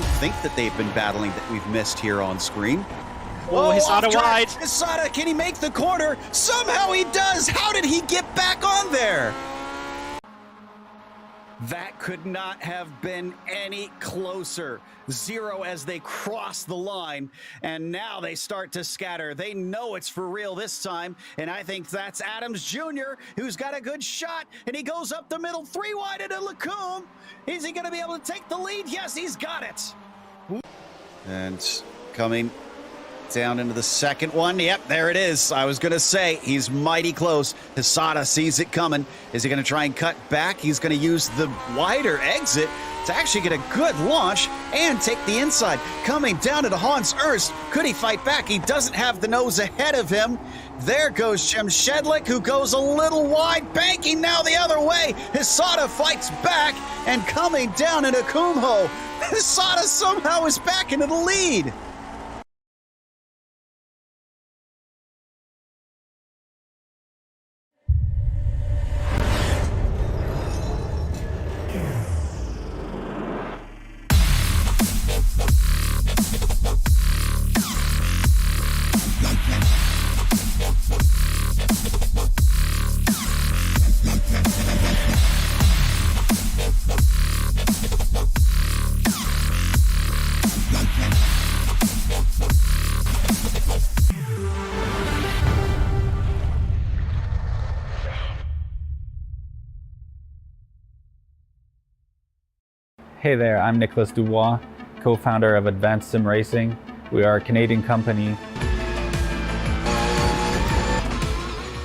don't think that they've been battling that we've missed here on screen. Oh, Hisada wide. Hisada, can he make the corner? Somehow he does. How did he get back on there? That could not have been any closer. 0 as they cross the line, and now they start to scatter. They know it's for real this time, and I think that's Adams Jr., who's got a good shot, and he goes up the middle, 3 wide into Lacombe. Is he going to be able to take the lead? Yes, he's got it. And coming down into the second one. Yep, there it is. I was going to say, he's mighty close. Hisada sees it coming. Is he going to try and cut back? He's going to use the wider exit to actually get a good launch and take the inside. Coming down into Hans Ernst. Could he fight back? He doesn't have the nose ahead of him. There goes Jim Shedlick, who goes a little wide, banking now the other way. Hisada fights back, and coming down into Kumho, Hisada somehow is back into the lead. Hey there, I'm Nicholas Dubois, co-founder of Advanced SimRacing. We are a Canadian company.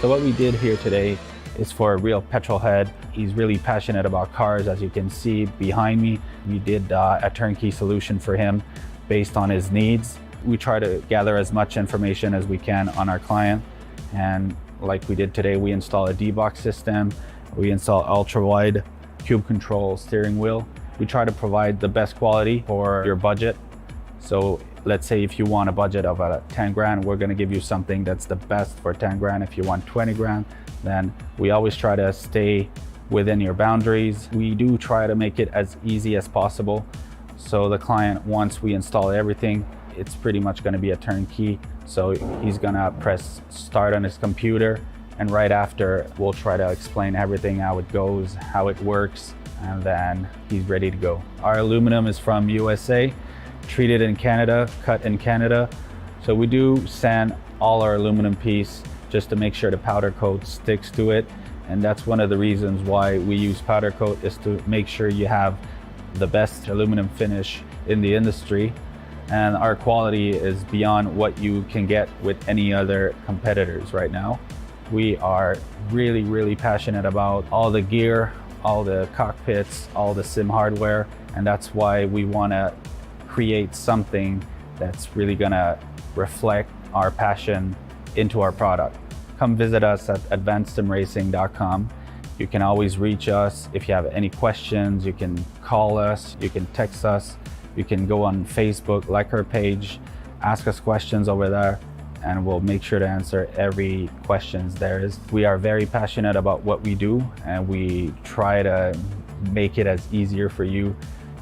So what we did here today is for a real petrol head. He's really passionate about cars, as you can see behind me. We did a turnkey solution for him based on his needs. We try to gather as much information as we can on our client. And like we did today, we install a D-box system. We install ultra-wide cube control steering wheel. We try to provide the best quality for your budget. So let's say if you want a budget of 10 grand, we're gonna give you something that's the best for 10 grand. If you want 20 grand, then we always try to stay within your boundaries. We do try to make it as easy as possible. So the client, once we install everything, it's pretty much gonna be a turnkey. So he's gonna press start on his computer, and right after, we'll try to explain everything, how it goes, how it works, and then he's ready to go. Our aluminum is from USA, treated in Canada, cut in Canada. So we do sand all our aluminum piece just to make sure the powder coat sticks to it. And that's one of the reasons why we use powder coat, is to make sure you have the best aluminum finish in the industry. And our quality is beyond what you can get with any other competitors right now. We are really, really passionate about all the gear, all the cockpits, all the sim hardware, and that's why we want to create something that's really going to reflect our passion into our product. Come visit us at advancedsimracing.com. You can always reach us if you have any questions. You can call us, you can text us, you can go on Facebook, like our page, ask us questions over there, and we'll make sure to answer every questions there is. We are very passionate about what we do, and we try to make it as easier for you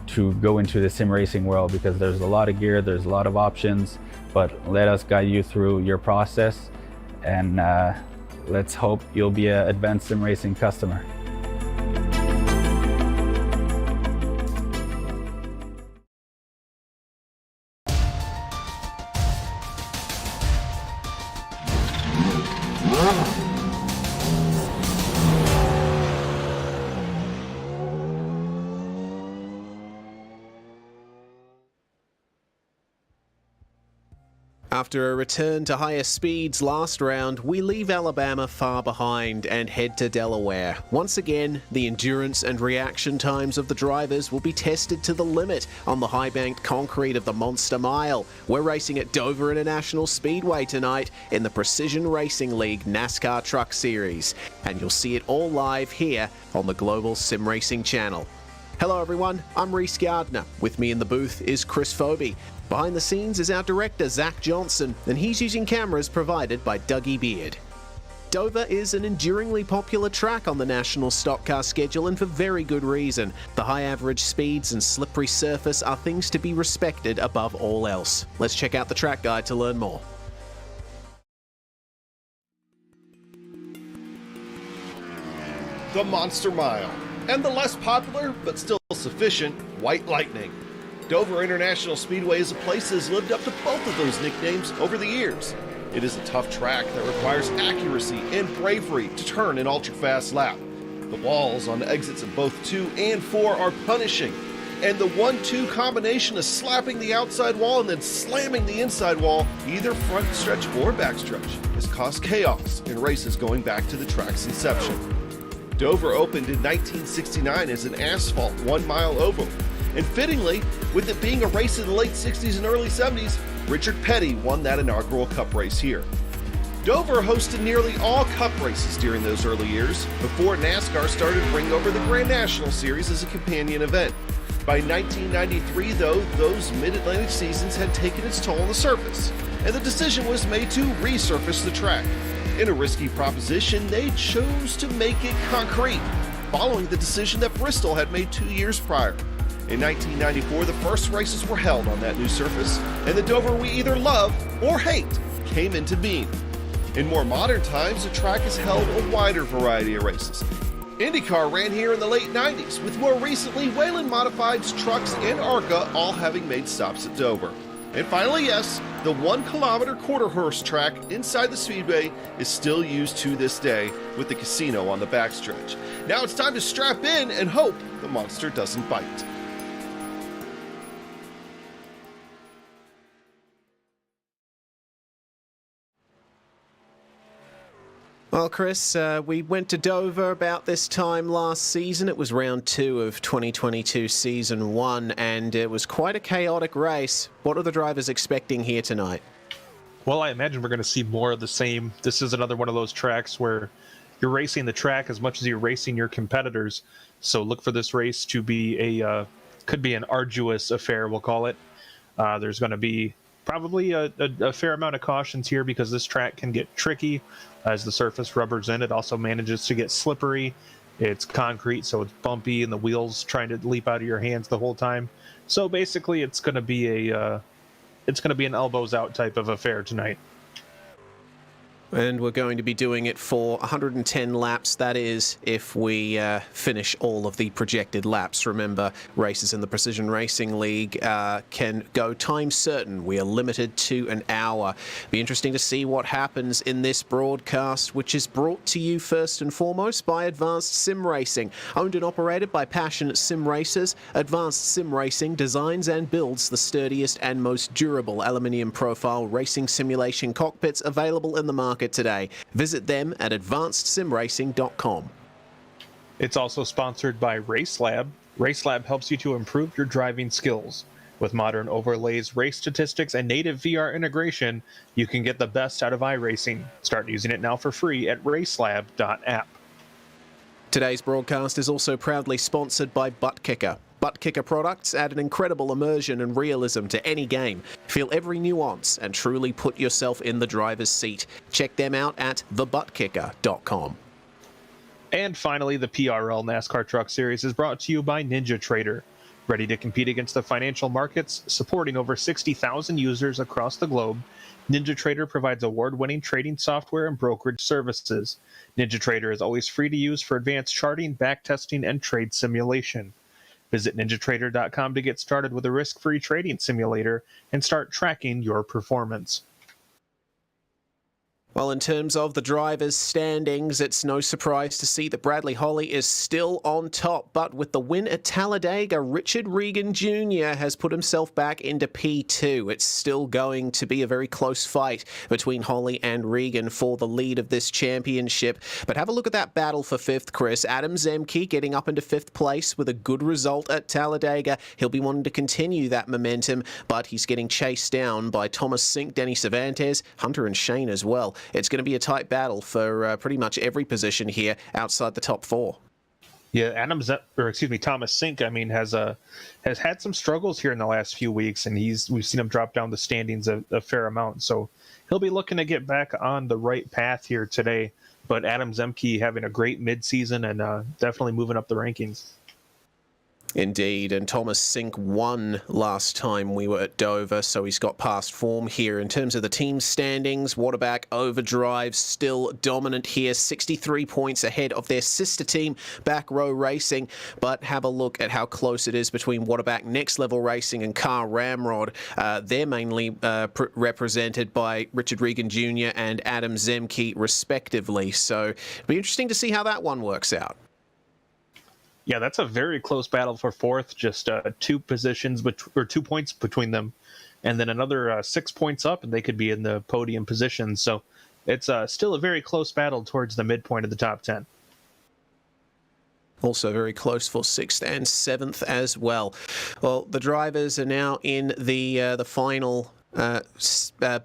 to go into the sim racing world, because there's a lot of gear, there's a lot of options, but let us guide you through your process, and let's hope you'll be an Advanced Sim Racing customer. After a return to higher speeds last round, we leave Alabama far behind and head to Delaware. Once again, the endurance and reaction times of the drivers will be tested to the limit on the high-banked concrete of the Monster Mile. We're racing at Dover International Speedway tonight in the Precision Racing League NASCAR Truck Series, and you'll see it all live here on the Global Sim Racing channel. Hello everyone, I'm Reese Gardner. With me in the booth is Chris Phoebe. Behind the scenes is our director, Zach Johnson, and he's using cameras provided by Dougie Beard. Dover is an enduringly popular track on the national stock car schedule, and for very good reason. The high average speeds and slippery surface are things to be respected above all else. Let's check out the track guide to learn more. The Monster Mile, and the less popular, but still sufficient, White Lightning. Dover International Speedway is a place that has lived up to both of those nicknames over the years. It is a tough track that requires accuracy and bravery to turn an ultra-fast lap. The walls on the exits of both 2 and 4 are punishing, and the 1-2 combination of slapping the outside wall and then slamming the inside wall, either front stretch or back stretch, has caused chaos in races going back to the track's inception. Dover opened in 1969 as an asphalt 1-mile oval, and fittingly, with it being a race in the late 60s and early 70s, Richard Petty won that inaugural Cup race here. Dover hosted nearly all Cup races during those early years, before NASCAR started to bring over the Grand National Series as a companion event. By 1993, though, those mid-Atlantic seasons had taken its toll on the surface, and the decision was made to resurface the track. In a risky proposition, they chose to make it concrete, following the decision that Bristol had made 2 years prior. In 1994, the first races were held on that new surface, and the Dover we either love or hate came into being. In more modern times, the track has held a wider variety of races. IndyCar ran here in the late 90s, with more recently Whelen Modifieds, trucks, and ARCA all having made stops at Dover. And finally, yes, the 1-kilometer quarter-horse track inside the Speedway is still used to this day, with the casino on the backstretch. Now it's time to strap in and hope the monster doesn't bite. Well, Chris, we went to Dover about this time last season. It was round 2 of 2022 season 1, and it was quite a chaotic race. What are the drivers expecting here tonight? Well, I imagine we're going to see more of the same. This is another one of those tracks where you're racing the track as much as you're racing your competitors. So look for this race to be could be an arduous affair, we'll call it. There's going to be probably a fair amount of cautions here because this track can get tricky as the surface rubbers in. It also manages to get slippery. It's concrete, so it's bumpy, and the wheels trying to leap out of your hands the whole time. So basically, it's going to be an elbows out type of affair tonight. And we're going to be doing it for 110 laps. That is, if we finish all of the projected laps. Remember, races in the Precision Racing League can go time certain. We are limited to an hour. Be interesting to see what happens in this broadcast, which is brought to you first and foremost by Advanced Sim Racing. Owned and operated by passionate sim racers, Advanced Sim Racing designs and builds the sturdiest and most durable aluminium profile racing simulation cockpits available in the market today. Visit them at advancedsimracing.com. It's also sponsored by RaceLab. RaceLab helps you to improve your driving skills. With modern overlays, race statistics, and native VR integration, you can get the best out of iRacing. Start using it now for free at racelab.app. Today's broadcast is also proudly sponsored by ButtKicker. ButtKicker products add an incredible immersion and realism to any game. Feel every nuance and truly put yourself in the driver's seat. Check them out at thebutkicker.com. And finally, the PRL NASCAR Truck Series is brought to you by NinjaTrader. Ready to compete against the financial markets, supporting over 60,000 users across the globe, NinjaTrader provides award-winning trading software and brokerage services. NinjaTrader is always free to use for advanced charting, backtesting, and trade simulation. Visit NinjaTrader.com to get started with a risk-free trading simulator and start tracking your performance. Well, in terms of the drivers' standings, it's no surprise to see that Bradley Holly is still on top. But with the win at Talladega, Richard Regan Jr. has put himself back into P2. It's still going to be a very close fight between Holly and Regan for the lead of this championship. But have a look at that battle for 5th, Chris. Adam Zemke getting up into 5th place with a good result at Talladega. He'll be wanting to continue that momentum, but he's getting chased down by Thomas Sink, Denny Cervantes, Hunter and Shane as well. It's going to be a tight battle for pretty much every position here outside the top 4. Yeah, Thomas Sink, has had some struggles here in the last few weeks, and we've seen him drop down the standings a fair amount. So he'll be looking to get back on the right path here today. but Adam Zemke having a great midseason and definitely moving up the rankings. Indeed, and Thomas Sink won last time we were at Dover, so he's got past form here. In terms of the team standings, Waterback Overdrive still dominant here, 63 points ahead of their sister team, Back Row Racing, but have a look at how close it is between Waterback Next Level Racing and Car Ramrod. They're mainly represented by Richard Regan Jr. and Adam Zemke, respectively, so it'll be interesting to see how that one works out. Yeah, that's a very close battle for fourth. Just 2 positions, or 2 points between them, and then another 6 points up, and they could be in the podium position. So it's still a very close battle towards the midpoint of the top 10. Also very close for 6th and 7th as well. Well, the drivers are now in the final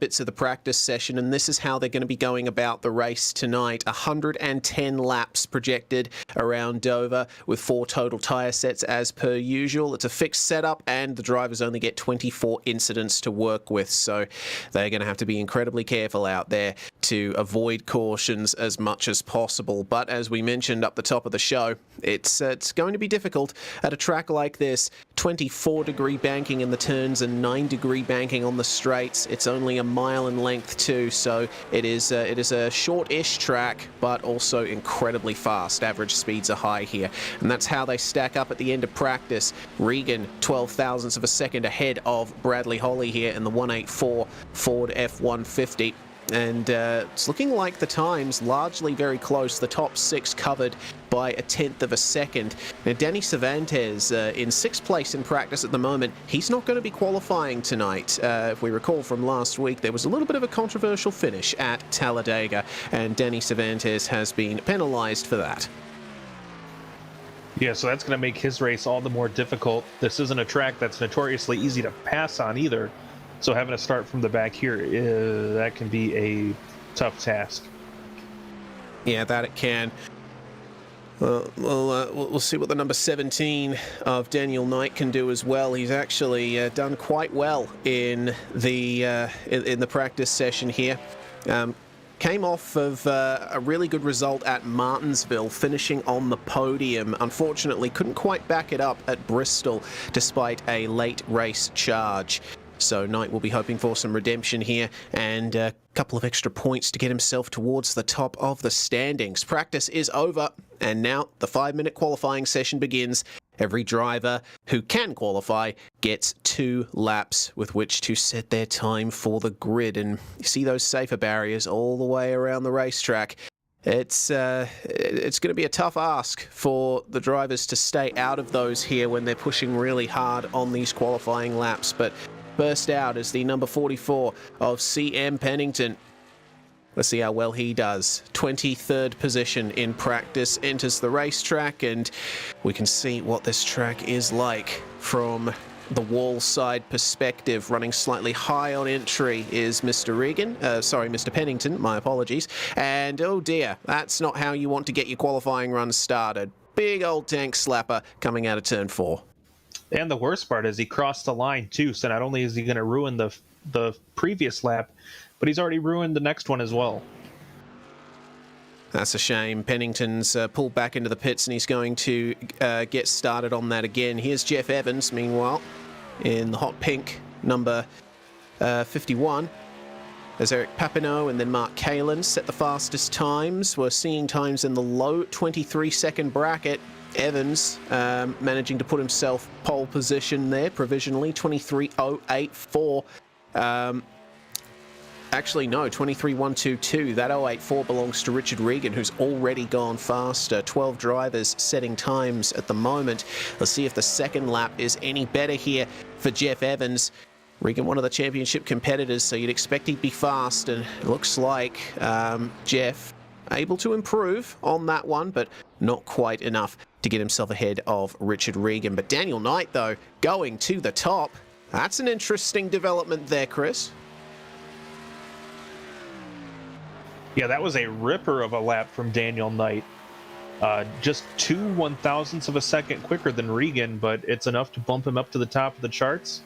bits of the practice session, and this is how they're going to be going about the race tonight. 110 laps projected around Dover with 4 total tyre sets as per usual. It's a fixed setup, and the drivers only get 24 incidents to work with, so they're going to have to be incredibly careful out there to avoid cautions as much as possible. But as we mentioned up the top of the show, it's going to be difficult at a track like this. 24-degree banking in the turns and 9-degree banking on the straights. It's only a mile in length too, so it is a short-ish track, but also incredibly fast. Average speeds are high here, and that's how they stack up at the end of practice. Regan 12 thousandths of a second ahead of Bradley Holly here in the 184 Ford F-150. And it's looking like the times largely very close. The top 6 covered by 1/10 of a second. Now, Danny Cervantes in 6th place in practice at the moment. He's not going to be qualifying tonight. If we recall from last week, there was a little bit of a controversial finish at Talladega, and Danny Cervantes has been penalized for that. Yeah, so that's going to make his race all the more difficult. This isn't a track that's notoriously easy to pass on either. So having to start from the back here, that can be a tough task. Yeah, that it can. We'll see what the number 17 of Daniel Knight can do as well. He's actually done quite well in the practice session here. Came off of a really good result at Martinsville, finishing on the podium. Unfortunately, couldn't quite back it up at Bristol despite a late race charge. So Knight will be hoping for some redemption here and a couple of extra points to get himself towards the top of the standings. Practice is over, and now the 5-minute qualifying session begins. Every driver who can qualify gets 2 laps with which to set their time for the grid. And you see those safer barriers all the way around the racetrack. It's going to be a tough ask for the drivers to stay out of those here when they're pushing really hard on these qualifying laps. But first out is the number 44 of CM Pennington. Let's see how well he does. 23rd position in practice, enters the racetrack, and we can see what this track is like from the wall side perspective. Running slightly high on entry is Mr. Pennington, my apologies. And oh dear, that's not how you want to get your qualifying run started. Big old tank slapper coming out of turn 4. And the worst part is he crossed the line too, so not only is he going to ruin the previous lap, but he's already ruined the next one as well. That's a shame. Pennington's pulled back into the pits, and he's going to get started on that again. Here's Jeff Evans, meanwhile, in the hot pink, number 51. There's Eric Papineau and then Mark Kalin set the fastest times. We're seeing times in the low 23-second bracket. Evans managing to put himself pole position there provisionally, 23.084. Actually, no, 23.122. That 084 belongs to Richard Regan, who's already gone faster. 12 drivers setting times at the moment. Let's see if the second lap is any better here for Jeff Evans. Regan, one of the championship competitors, so you'd expect he'd be fast, and it looks like Jeff able to improve on that one, but not quite enough to get himself ahead of Richard Regan. But Daniel Knight, though, going to the top. That's an interesting development there, Chris. Yeah, that was a ripper of a lap from Daniel Knight. Just 2 1,000ths of a second quicker than Regan, but it's enough to bump him up to the top of the charts.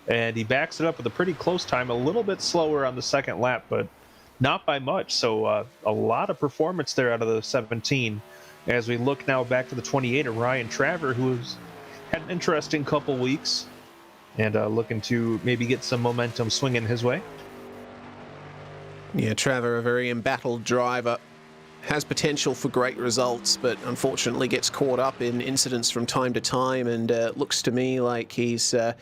And he backs it up with a pretty close time, a little bit slower on the second lap, but not by much. So a lot of performance there out of the 17. As we look now back to the 28 of Ryan Traver, who's had an interesting couple weeks and looking to maybe get some momentum swinging his way. Yeah, Traver, a very embattled driver, has potential for great results, but unfortunately gets caught up in incidents from time to time, and looks to me like he's set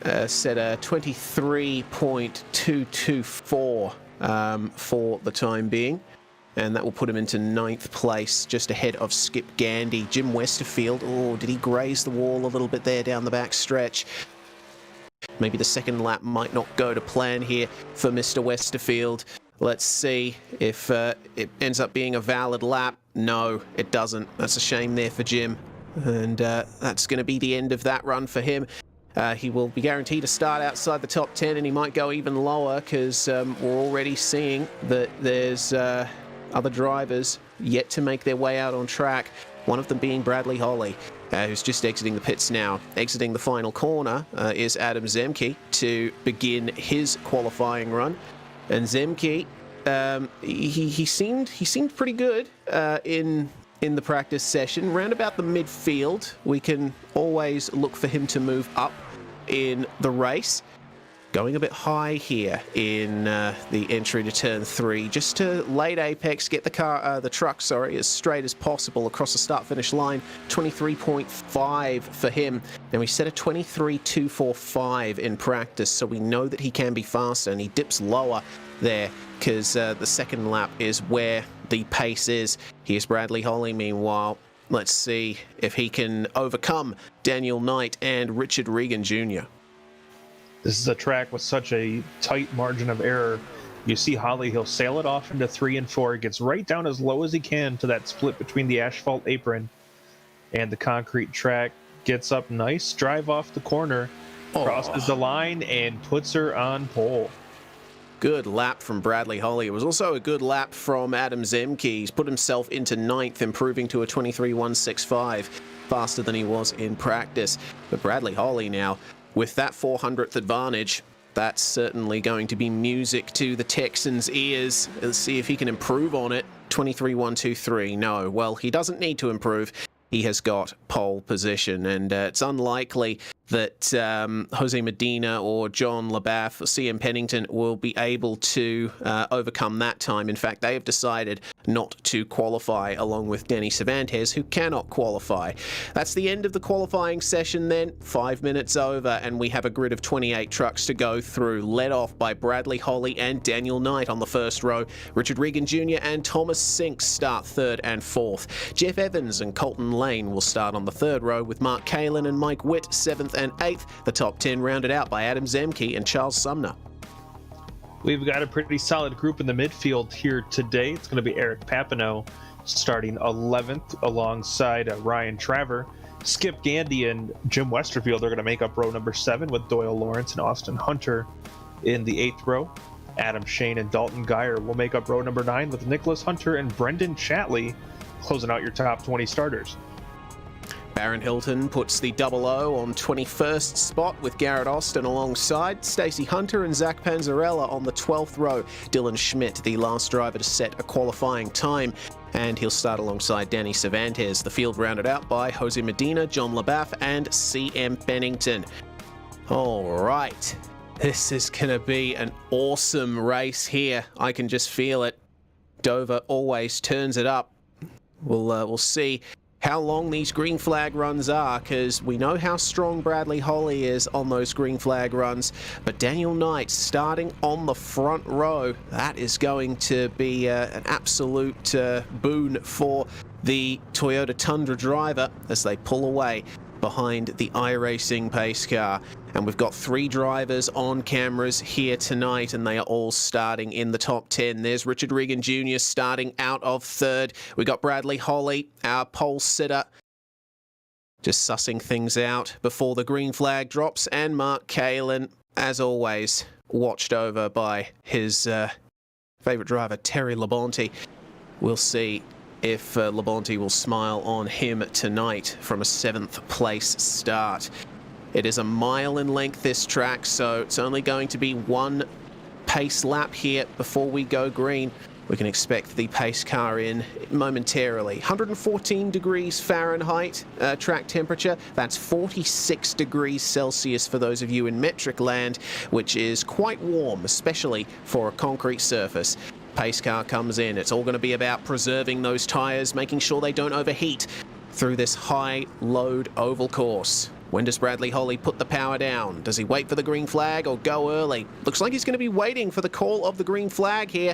a 23.224 for the time being, and that will put him into 9th place, just ahead of Skip Gandy. Jim Westerfield, oh, did he graze the wall a little bit there down the back stretch? Maybe the second lap might not go to plan here for Mr. Westerfield. Let's see if it ends up being a valid lap. No, it doesn't. That's a shame there for Jim. And that's going to be the end of that run for him. He will be guaranteed to start outside the top 10, and he might go even lower, because we're already seeing that there's other drivers yet to make their way out on track, one of them being Bradley Holly, who's just exiting the pits now. Exiting the final corner is Adam Zemke to begin his qualifying run. And Zemke, he seemed pretty good in the practice session. Round about the midfield, we can always look for him to move up in the race. Going a bit high here in the entry to turn 3, just to late apex, get the truck, as straight as possible across the start-finish line. 23.5 for him. Then we set a 23.245 in practice, so we know that he can be faster, and he dips lower there because the second lap is where the pace is. Here's Bradley Holly, meanwhile. Let's see if he can overcome Daniel Knight and Richard Regan Jr. This is a track with such a tight margin of error. You see Holly, he'll sail it off into 3 and 4. He gets right down as low as he can to that split between the asphalt apron and the concrete track. Gets up nice, drive off the corner, crosses the line, and puts her on pole. Good lap from Bradley Holly. It was also a good lap from Adam Zemke. He's put himself into 9th, improving to a 23.165, faster than he was in practice. But Bradley Holly now, with that 400th advantage, that's certainly going to be music to the Texans' ears. Let's see if he can improve on it. 23.123. No, well, he doesn't need to improve. He has got pole position, and it's unlikely that Jose Medina or John LaBaff or CM Pennington will be able to overcome that time. In fact, they have decided not to qualify, along with Danny Cervantes, who cannot qualify. That's the end of the qualifying session then. 5 minutes over, and we have a grid of 28 trucks to go through, led off by Bradley Holly and Daniel Knight on the first row. Richard Regan Jr. and Thomas Sinks start 3rd and 4th. Jeff Evans and Colton Lane will start on the 3rd row, with Mark Kalin and Mike Witt 7th and 8th. The top 10 rounded out by Adam Zemke and Charles Sumner. We've got a pretty solid group in the midfield here today. It's going to be Eric Papineau starting 11th alongside Ryan Traver. Skip Gandy and Jim Westerfield are going to make up row number 7, with Doyle Lawrence and Austin Hunter in the 8th row. Adam Shane and Dalton Geyer will make up row number 9, with Nicholas Hunter and Brendan Chatley closing out your top 20 starters. Baron Hilton puts the 00 on 21st spot, with Garrett Austin alongside. Stacey Hunter and Zach Panzarella on the 12th row. Dylan Schmidt, the last driver to set a qualifying time, and he'll start alongside Danny Cervantes. The field rounded out by Jose Medina, John LaBaff, and CM Pennington. All right, this is going to be an awesome race here. I can just feel it. Dover always turns it up. We'll see how long these green flag runs are, because we know how strong Bradley Holly is on those green flag runs. But Daniel Knight starting on the front row, that is going to be an absolute boon for the Toyota Tundra driver as they pull away behind the iRacing pace car. And we've got 3 drivers on cameras here tonight, and they are all starting in the top 10. There's Richard Regan Jr. starting out of 3rd. We got Bradley Holly, our pole sitter, just sussing things out before the green flag drops. And Mark Kalin, as always, watched over by his favourite driver, Terry Labonte. We'll see if Labonte will smile on him tonight from a 7th place start. It is a mile in length, this track, so it's only going to be one pace lap here before we go green. We can expect the pace car in momentarily. 114 degrees Fahrenheit track temperature. That's 46 degrees Celsius for those of you in metric land, which is quite warm, especially for a concrete surface. Pace car comes in. It's all going to be about preserving those tyres, making sure they don't overheat through this high load oval course. When does Bradley Holly put the power down? Does he wait for the green flag or go early? Looks like he's going to be waiting for the call of the green flag here.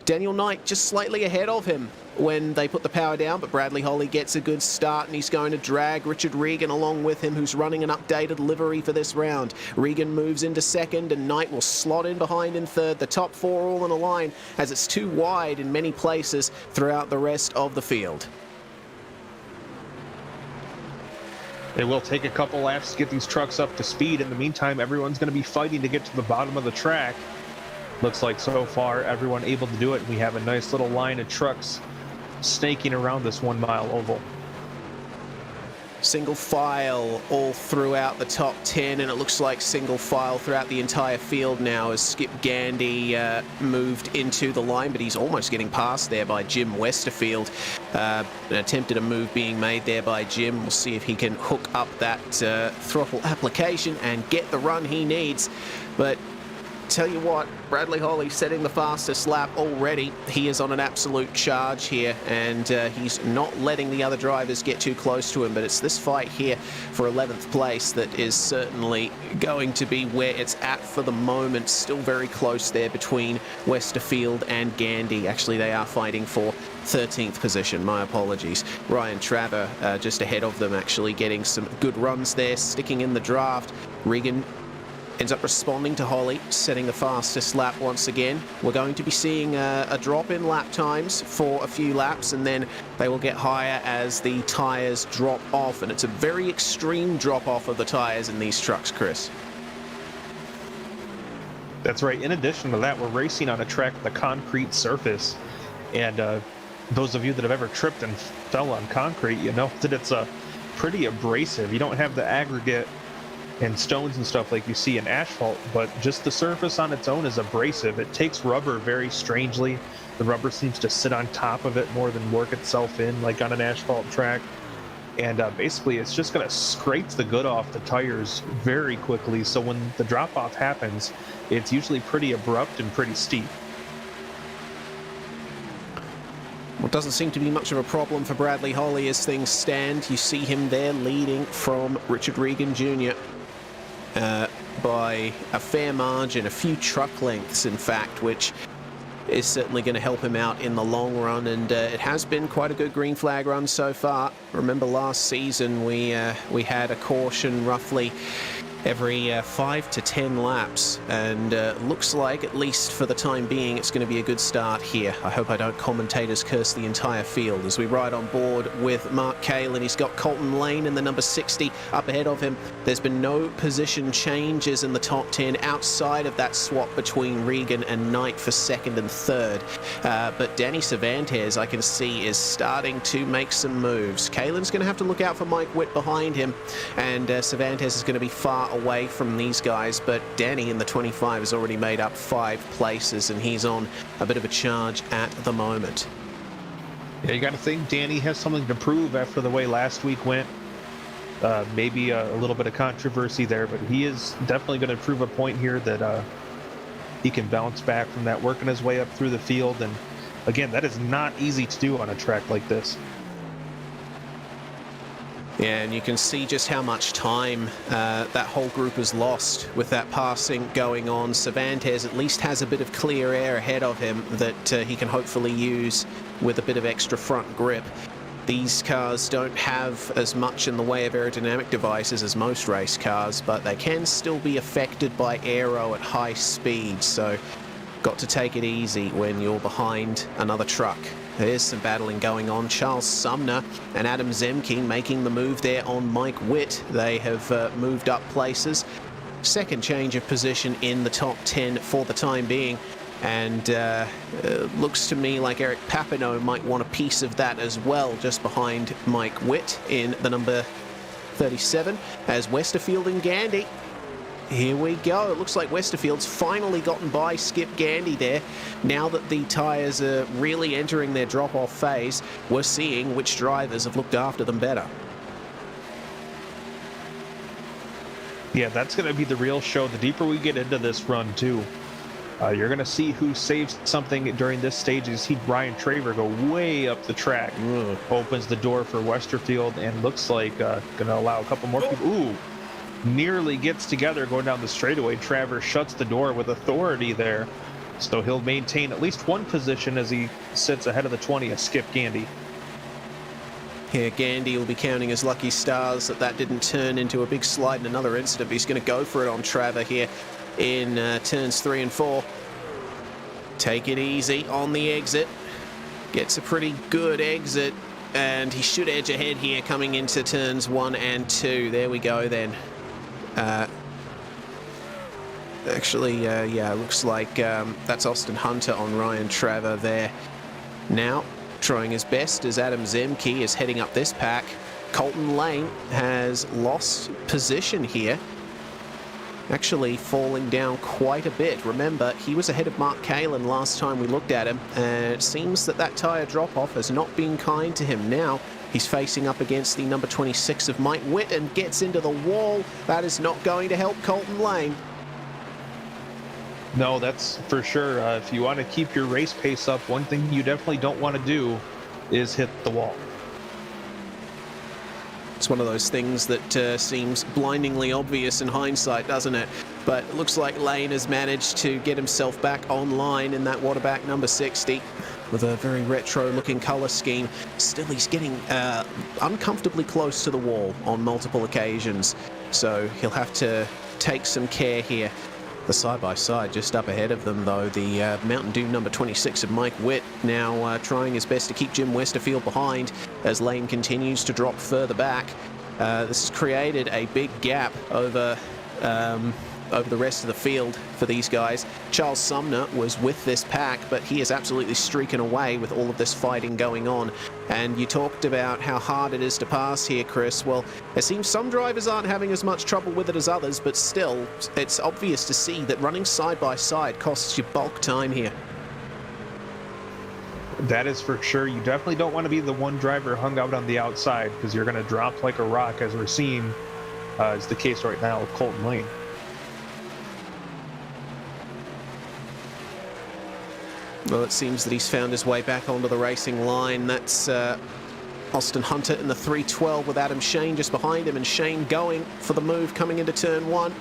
Daniel Knight just slightly ahead of him when they put the power down, but Bradley Holly gets a good start and he's going to drag Richard Regan along with him, who's running an updated livery for this round. Regan moves into second and Knight will slot in behind in third. The top four all in a line as it's too wide in many places throughout the rest of the field. It will take a couple laps to get these trucks up to speed. In the meantime, everyone's going to be fighting to get to the bottom of the track. Looks like so far everyone able to do it. We have a nice little line of trucks snaking around this 1 mile oval. Single file all throughout the top 10, and it looks like single file throughout the entire field now as Skip Gandy moved into the line, but he's almost getting past there by Jim Westerfield. An attempt at a move being made there by Jim. We'll see if he can hook up that throttle application and get the run he needs. But tell you what, Bradley Holly setting the fastest lap already. He is on an absolute charge here, and he's not letting the other drivers get too close to him, but it's this fight here for 11th place that is certainly going to be where it's at for the moment. Still very close there between Westerfield and Gandy. Actually, they are fighting for 13th position. My apologies. Ryan Traver just ahead of them, actually getting some good runs there, sticking in the draft. Regan ends up responding to Holly, setting the fastest lap once again. We're going to be seeing a drop in lap times for a few laps, and then they will get higher as the tyres drop off, and it's a very extreme drop off of the tyres in these trucks, Chris. That's right. In addition to that, we're racing on a track with a concrete surface, and those of you that have ever tripped and fell on concrete, you know that it's pretty abrasive. You don't have the aggregate and stones and stuff like you see in asphalt, but just the surface on its own is abrasive. It takes rubber very strangely. The rubber seems to sit on top of it more than work itself in like on an asphalt track. And basically it's just going to scrape the good off the tires very quickly. So when the drop off happens, it's usually pretty abrupt and pretty steep. Well, it doesn't seem to be much of a problem for Bradley Holly as things stand. You see him there leading from Richard Regan Jr. By a fair margin, a few truck lengths in fact, which is certainly going to help him out in the long run, and it has been quite a good green flag run so far. Remember last season we had a caution roughly every 5 to 10 laps, and looks like, at least for the time being, it's going to be a good start here. I hope I don't commentators curse the entire field as we ride on board with Mark Kalin. He's got Colton Lane in the number 60 up ahead of him. There's been no position changes in the top 10 outside of that swap between Regan and Knight for second and third, but Danny Cervantes, I can see, is starting to make some moves. Kalin's going to have to look out for Mike Witt behind him, and Cervantes is going to be far away from these guys, but Danny in the 25 has already made up 5 places, and he's on a bit of a charge at the moment. Yeah, you got to think Danny has something to prove after the way last week went. Maybe a little bit of controversy there, but he is definitely going to prove a point here that he can bounce back from that, working his way up through the field. And again, that is not easy to do on a track like this. Yeah, and you can see just how much time that whole group has lost with that passing going on. Cervantes at least has a bit of clear air ahead of him that he can hopefully use with a bit of extra front grip. These cars don't have as much in the way of aerodynamic devices as most race cars, but they can still be affected by aero at high speed, so got to take it easy when you're behind another truck. There's some battling going on. Charles Sumner and Adam Zemke making the move there on Mike Witt. They have moved up places. Second change of position in the top 10 for the time being. And looks to me like Eric Papineau might want a piece of that as well, just behind Mike Witt in the number 37, as Westerfield and Gandy here we go. It looks like Westerfield's finally gotten by Skip Gandy there. Now that the tyres are really entering their drop-off phase, we're seeing which drivers have looked after them better. Yeah, that's going to be the real show. The deeper we get into this run, too, you're going to see who saves something during this stage. You see Ryan Traver go way up the track. Opens the door for Westerfield and looks like going to allow a couple more people. Ooh, nearly gets together going down the straightaway. Traver shuts the door with authority there. So he'll maintain at least one position as he sits ahead of the 20th, Skip Gandy. Here, Gandy will be counting his lucky stars that didn't turn into a big slide in another incident, but he's going to go for it on Traver here in turns 3 and 4. Take it easy on the exit. Gets a pretty good exit, and he should edge ahead here coming into turns 1 and 2. There we go then. Yeah, looks like that's Austin Hunter on Ryan Traver there. Now, trying his best as Adam Zemke is heading up this pack. Colton Lane has lost position here, actually falling down quite a bit. Remember, he was ahead of Mark Kalin last time we looked at him, and it seems that tyre drop-off has not been kind to him. Now he's facing up against the number 26 of Mike Witt and gets into the wall. That is not going to help Colton Lane. No, that's for sure. If you want to keep your race pace up, one thing you definitely don't want to do is hit the wall. It's one of those things that seems blindingly obvious in hindsight, doesn't it? But it looks like Lane has managed to get himself back online in that waterback number 60 with a very retro-looking colour scheme. Still, he's getting uncomfortably close to the wall on multiple occasions, so he'll have to take some care here. The side-by-side just up ahead of them, though, the Mountain Dew number 26 of Mike Witt now trying his best to keep Jim Westerfield behind as Lane continues to drop further back. This has created a big gap over the rest of the field for these guys. Charles Sumner was with this pack, but he is absolutely streaking away with all of this fighting going on. And you talked about how hard it is to pass here, Chris. Well, it seems some drivers aren't having as much trouble with it as others, but still, it's obvious to see that running side by side costs you bulk time here. That is for sure. You definitely don't want to be the one driver hung out on the outside, because you're going to drop like a rock, as we're seeing is the case right now with Colton Lane. Well, it seems that he's found his way back onto the racing line. That's Austin Hunter in the 312 with Adam Shane just behind him, and Shane going for the move coming into turn 1.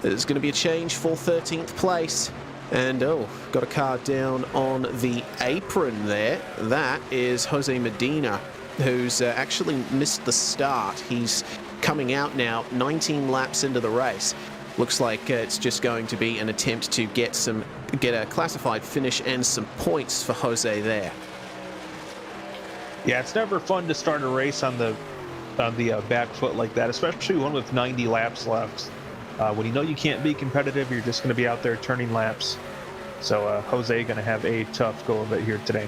There's going to be a change for 13th place. And, got a car down on the apron there. That is Jose Medina, who's actually missed the start. He's coming out now 19 laps into the race. Looks like it's just going to be an attempt to get a classified finish and some points for Jose there. Yeah, it's never fun to start a race on the back foot like that, especially one with 90 laps left. When you know you can't be competitive, you're just going to be out there turning laps. So Jose going to have a tough go of it here today.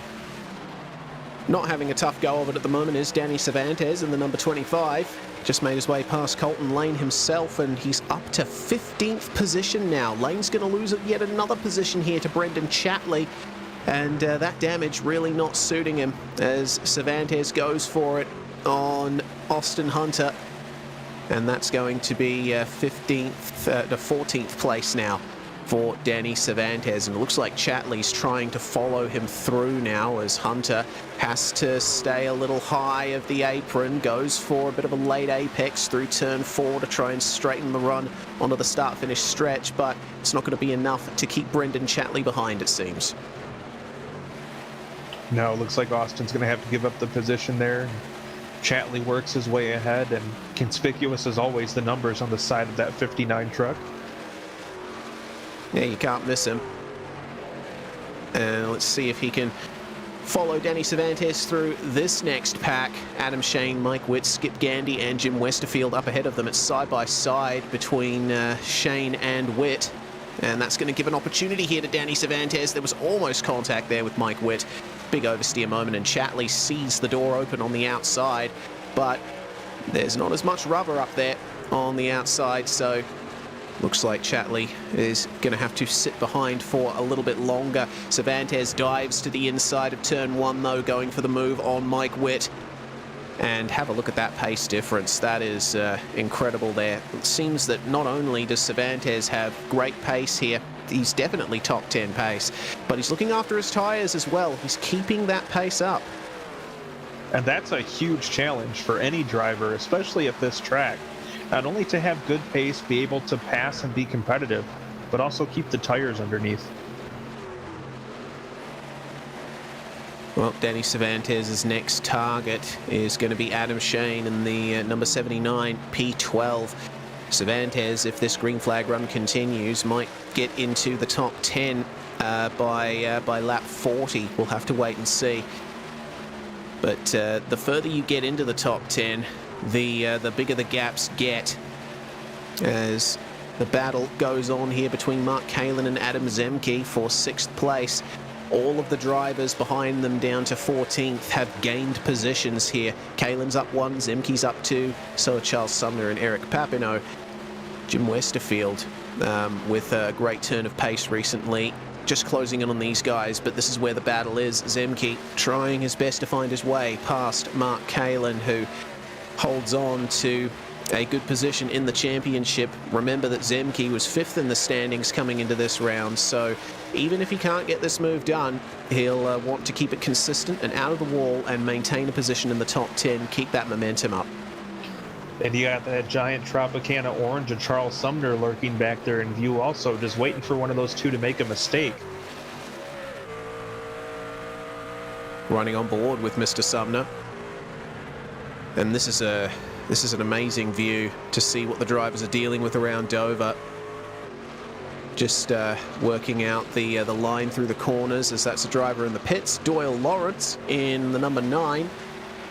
Not having a tough go of it at the moment is Danny Cervantes in the number 25. Just made his way past Colton Lane himself, and he's up to 15th position now. Lane's going to lose yet another position here to Brendan Chatley, and that damage really not suiting him as Cervantes goes for it on Austin Hunter, and that's going to be 15th to 14th place now for Danny Cervantes, and it looks like Chatley's trying to follow him through now as Hunter has to stay a little high of the apron, goes for a bit of a late apex through turn 4 to try and straighten the run onto the start-finish stretch, but it's not going to be enough to keep Brendan Chatley behind, it seems. No, it looks like Austin's going to have to give up the position there. Chatley works his way ahead, and conspicuous as always, the numbers on the side of that 59 truck. Yeah, you can't miss him. And let's see if he can follow Danny Cervantes through this next pack. Adam Shane, Mike Witt, Skip Gandy, and Jim Westerfield up ahead of them. It's side by side between Shane and Witt. And that's going to give an opportunity here to Danny Cervantes. There was almost contact there with Mike Witt. Big oversteer moment, and Chatley sees the door open on the outside. But there's not as much rubber up there on the outside, so Looks like Chatley is going to have to sit behind for a little bit longer. Cervantes dives to the inside of turn 1, though, going for the move on Mike Witt. And have a look at that pace difference. That is incredible there. It seems that not only does Cervantes have great pace here, he's definitely top 10 pace, but he's looking after his tyres as well. He's keeping that pace up. And that's a huge challenge for any driver, especially at this track. Not only to have good pace, be able to pass and be competitive, but also keep the tires underneath. Well, Danny Cervantes' next target is going to be Adam Shane in the number 79 P12. Cervantes, if this green flag run continues, might get into the top 10 by lap 40. We'll have to wait and see. But the further you get into the top 10, the bigger the gaps get, as the battle goes on here between Mark Kalin and Adam Zemke for 6th place. All of the drivers behind them down to 14th have gained positions here. Kalin's up 1, Zemke's up 2, so are Charles Sumner and Eric Papineau. Jim Westerfield with a great turn of pace recently, just closing in on these guys, but this is where the battle is. Zemke trying his best to find his way past Mark Kalin, who holds on to a good position in the championship. Remember that Zemke was 5th in the standings coming into this round, so even if he can't get this move done, he'll want to keep it consistent and out of the wall and maintain a position in the top 10, keep that momentum up. And you got that giant Tropicana orange of Charles Sumner lurking back there in view also, just waiting for one of those two to make a mistake. Running on board with Mr. Sumner. And this is an amazing view to see what the drivers are dealing with around Dover. Just working out the line through the corners, as that's a driver in the pits. Doyle Lawrence in the number 9.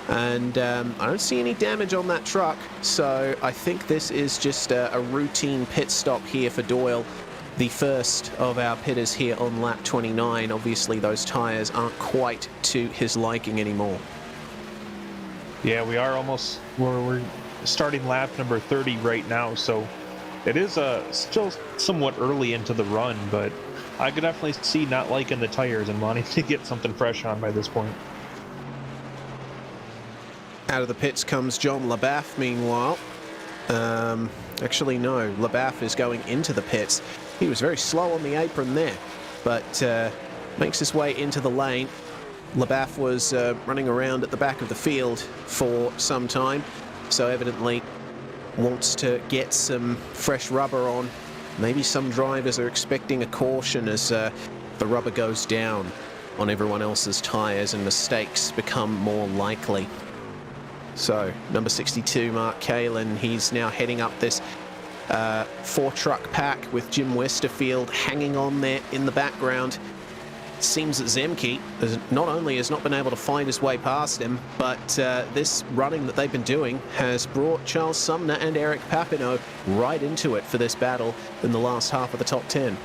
And I don't see any damage on that truck, so I think this is just a routine pit stop here for Doyle. The first of our pitters here on lap 29. Obviously those tyres aren't quite to his liking anymore. Yeah, we are almost, we're starting lap number 30 right now, so it is still somewhat early into the run, but I could definitely see not liking the tires and wanting to get something fresh on by this point. Out of the pits comes John LaBaff, meanwhile. Actually, no, LaBaff is going into the pits. He was very slow on the apron there, but makes his way into the lane. LaBaff was running around at the back of the field for some time, so evidently wants to get some fresh rubber on. Maybe some drivers are expecting a caution as the rubber goes down on everyone else's tyres and mistakes become more likely. So, number 62, Mark Kalin, he's now heading up this 4-truck pack with Jim Westerfield hanging on there in the background. It seems that Zemke not only has not been able to find his way past him, but this running that they've been doing has brought Charles Sumner and Eric Papineau right into it for this battle in the last half of the top 10.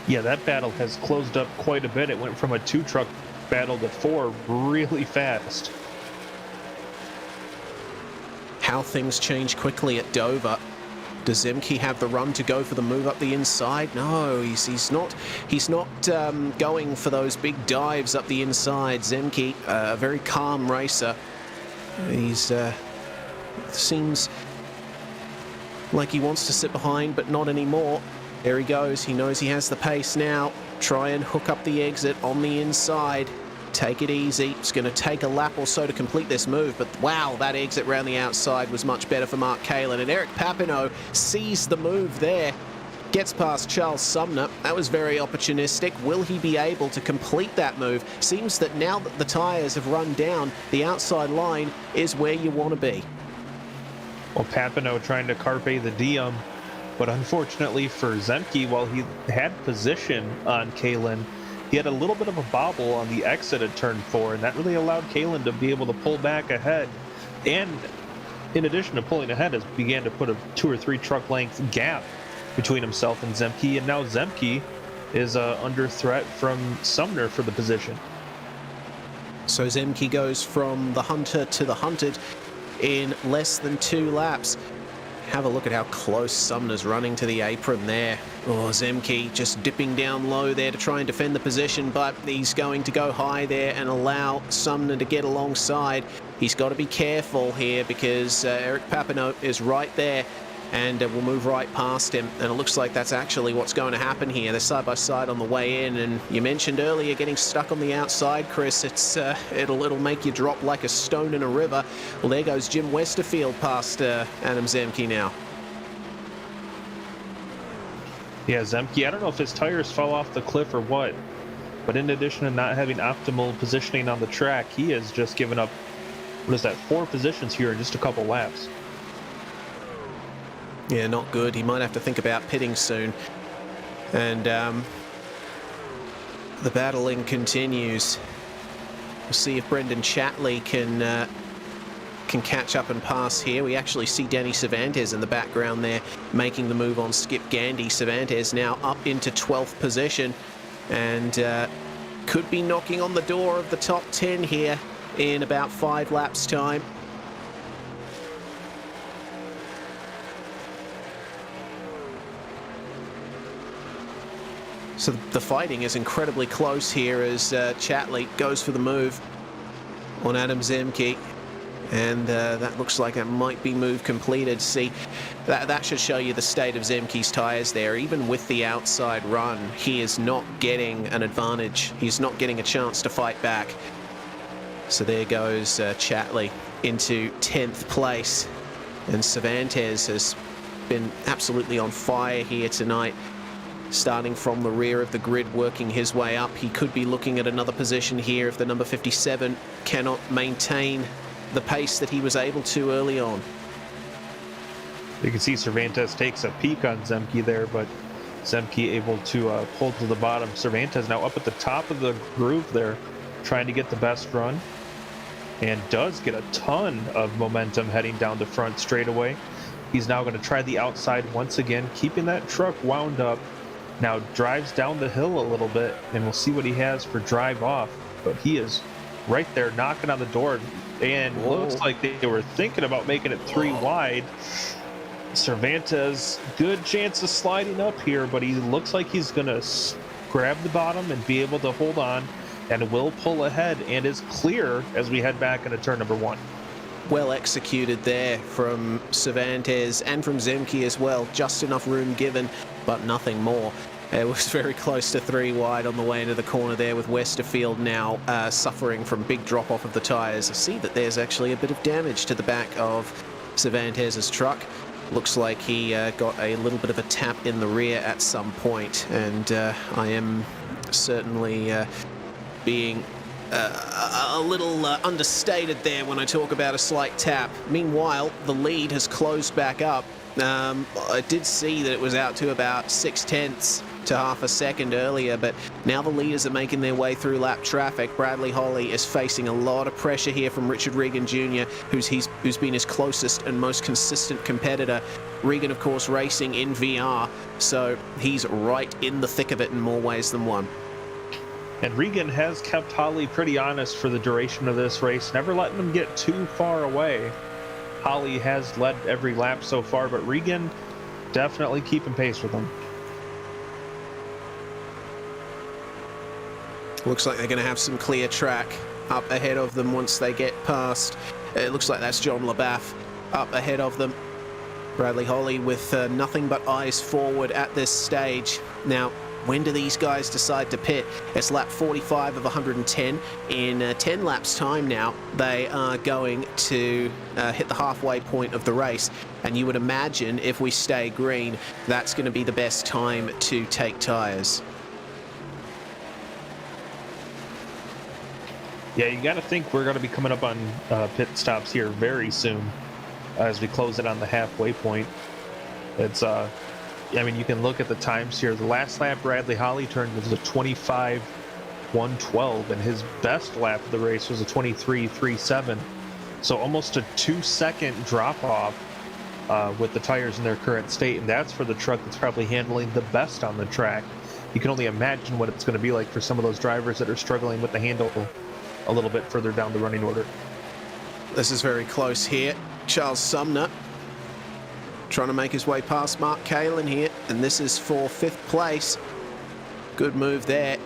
Yeah, that battle has closed up quite a bit. It went from a 2-truck battle to 4 really fast. How things change quickly at Dover. Does Zemke have the run to go for the move up the inside? No, he's not going for those big dives up the inside. Zemke, a very calm racer. He's seems like he wants to sit behind, but not anymore. There he goes. He knows he has the pace now. Try and hook up the exit on the inside. Take it easy. It's going to take a lap or so to complete this move, but wow, that exit around the outside was much better for Mark Kalin. And Eric Papineau sees the move there, gets past Charles Sumner. That was very opportunistic. Will he be able to complete that move? Seems that now that the tyres have run down, the outside line is where you want to be. Well, Papineau trying to carpe the diem, but unfortunately for Zemke, while he had position on Kalin, he had a little bit of a bobble on the exit at turn 4, and that really allowed Kalin to be able to pull back ahead. And in addition to pulling ahead, has began to put a 2 or 3 truck length gap between himself and Zemke, and now Zemke is under threat from Sumner for the position. So Zemke goes from the hunter to the hunted in less than 2 laps. have a look at how close Sumner's running to the apron there. Oh, Zemke just dipping down low there to try and defend the position, but he's going to go high there and allow Sumner to get alongside. He's got to be careful here because Eric Papineau is right there and will move right past him. And it looks like that's actually what's going to happen here. They're side by side on the way in, and you mentioned earlier getting stuck on the outside, Chris. It'll make you drop like a stone in a river. Well, there goes Jim Westerfield past Adam Zemke now. Yeah, Zemke, I don't know if his tires fell off the cliff or what, but in addition to not having optimal positioning on the track, he has just given up, 4 positions here in just a couple laps. Yeah, not good. He might have to think about pitting soon. And the battling continues. We'll see if Brendan Chatley can catch up and pass here. We actually see Danny Cervantes in the background there making the move on Skip Gandy. Cervantes now up into 12th position and could be knocking on the door of the top 10 here in about 5 laps time. So the fighting is incredibly close here as Chatley goes for the move on Adam Zemke. And that looks like it might be move completed. See, that should show you the state of Zemke's tyres there. Even with the outside run, he is not getting an advantage. He's not getting a chance to fight back. So there goes Chatley into 10th place. And Cervantes has been absolutely on fire here tonight. Starting from the rear of the grid, working his way up. He could be looking at another position here if the number 57 cannot maintain the pace that he was able to early on. You can see Cervantes takes a peek on Zemke there, but Zemke able to pull to the bottom. Cervantes now up at the top of the groove there, trying to get the best run, and does get a ton of momentum heading down the front straightaway. He's now going to try the outside once again, keeping that truck wound up. Now drives down the hill a little bit, and we'll see what he has for drive off. But he is right there knocking on the door, and looks like they were thinking about making it 3 wide. Cervantes, good chance of sliding up here, but he looks like he's going to grab the bottom and be able to hold on, and will pull ahead and is clear as we head back into turn number 1. Well executed there from Cervantes and from Zemke as well. Just enough room given, but nothing more. It was very close to 3 wide on the way into the corner there, with Westerfield now suffering from big drop-off of the tyres. I see that there's actually a bit of damage to the back of Cervantes' truck. Looks like he got a little bit of a tap in the rear at some point, and I am certainly being a little understated there when I talk about a slight tap. Meanwhile, the lead has closed back up. I did see that it was out to about 0.6 to half a second earlier, but now the leaders are making their way through lap traffic. Bradley Holly is facing a lot of pressure here from Richard Regan Jr., who's been his closest and most consistent competitor. Regan, of course, racing in VR, so he's right in the thick of it in more ways than one. And Regan has kept Holly pretty honest for the duration of this race, never letting him get too far away. Holly has led every lap so far, but Regan definitely keeping pace with him. Looks like they're going to have some clear track up ahead of them once they get past. It looks like that's John LaBaff up ahead of them. Bradley Holly with nothing but eyes forward at this stage. Now, when do these guys decide to pit? It's lap 45 of 110. In 10 laps time now, they are going to hit the halfway point of the race. And you would imagine if we stay green, that's going to be the best time to take tyres. Yeah, you got to think we're going to be coming up on pit stops here very soon as we close it on the halfway point. It's, I mean, you can look at the times here. The last lap Bradley Holly turned was a 25.112, and his best lap of the race was a 23.37. So almost a 2-second drop off with the tires in their current state, and that's for the truck that's probably handling the best on the track. You can only imagine what it's going to be like for some of those drivers that are struggling with the handle a little bit further down the running order. This is very close here. Charles Sumner trying to make his way past Mark Kalin here, and this is for 5th place. Good move there.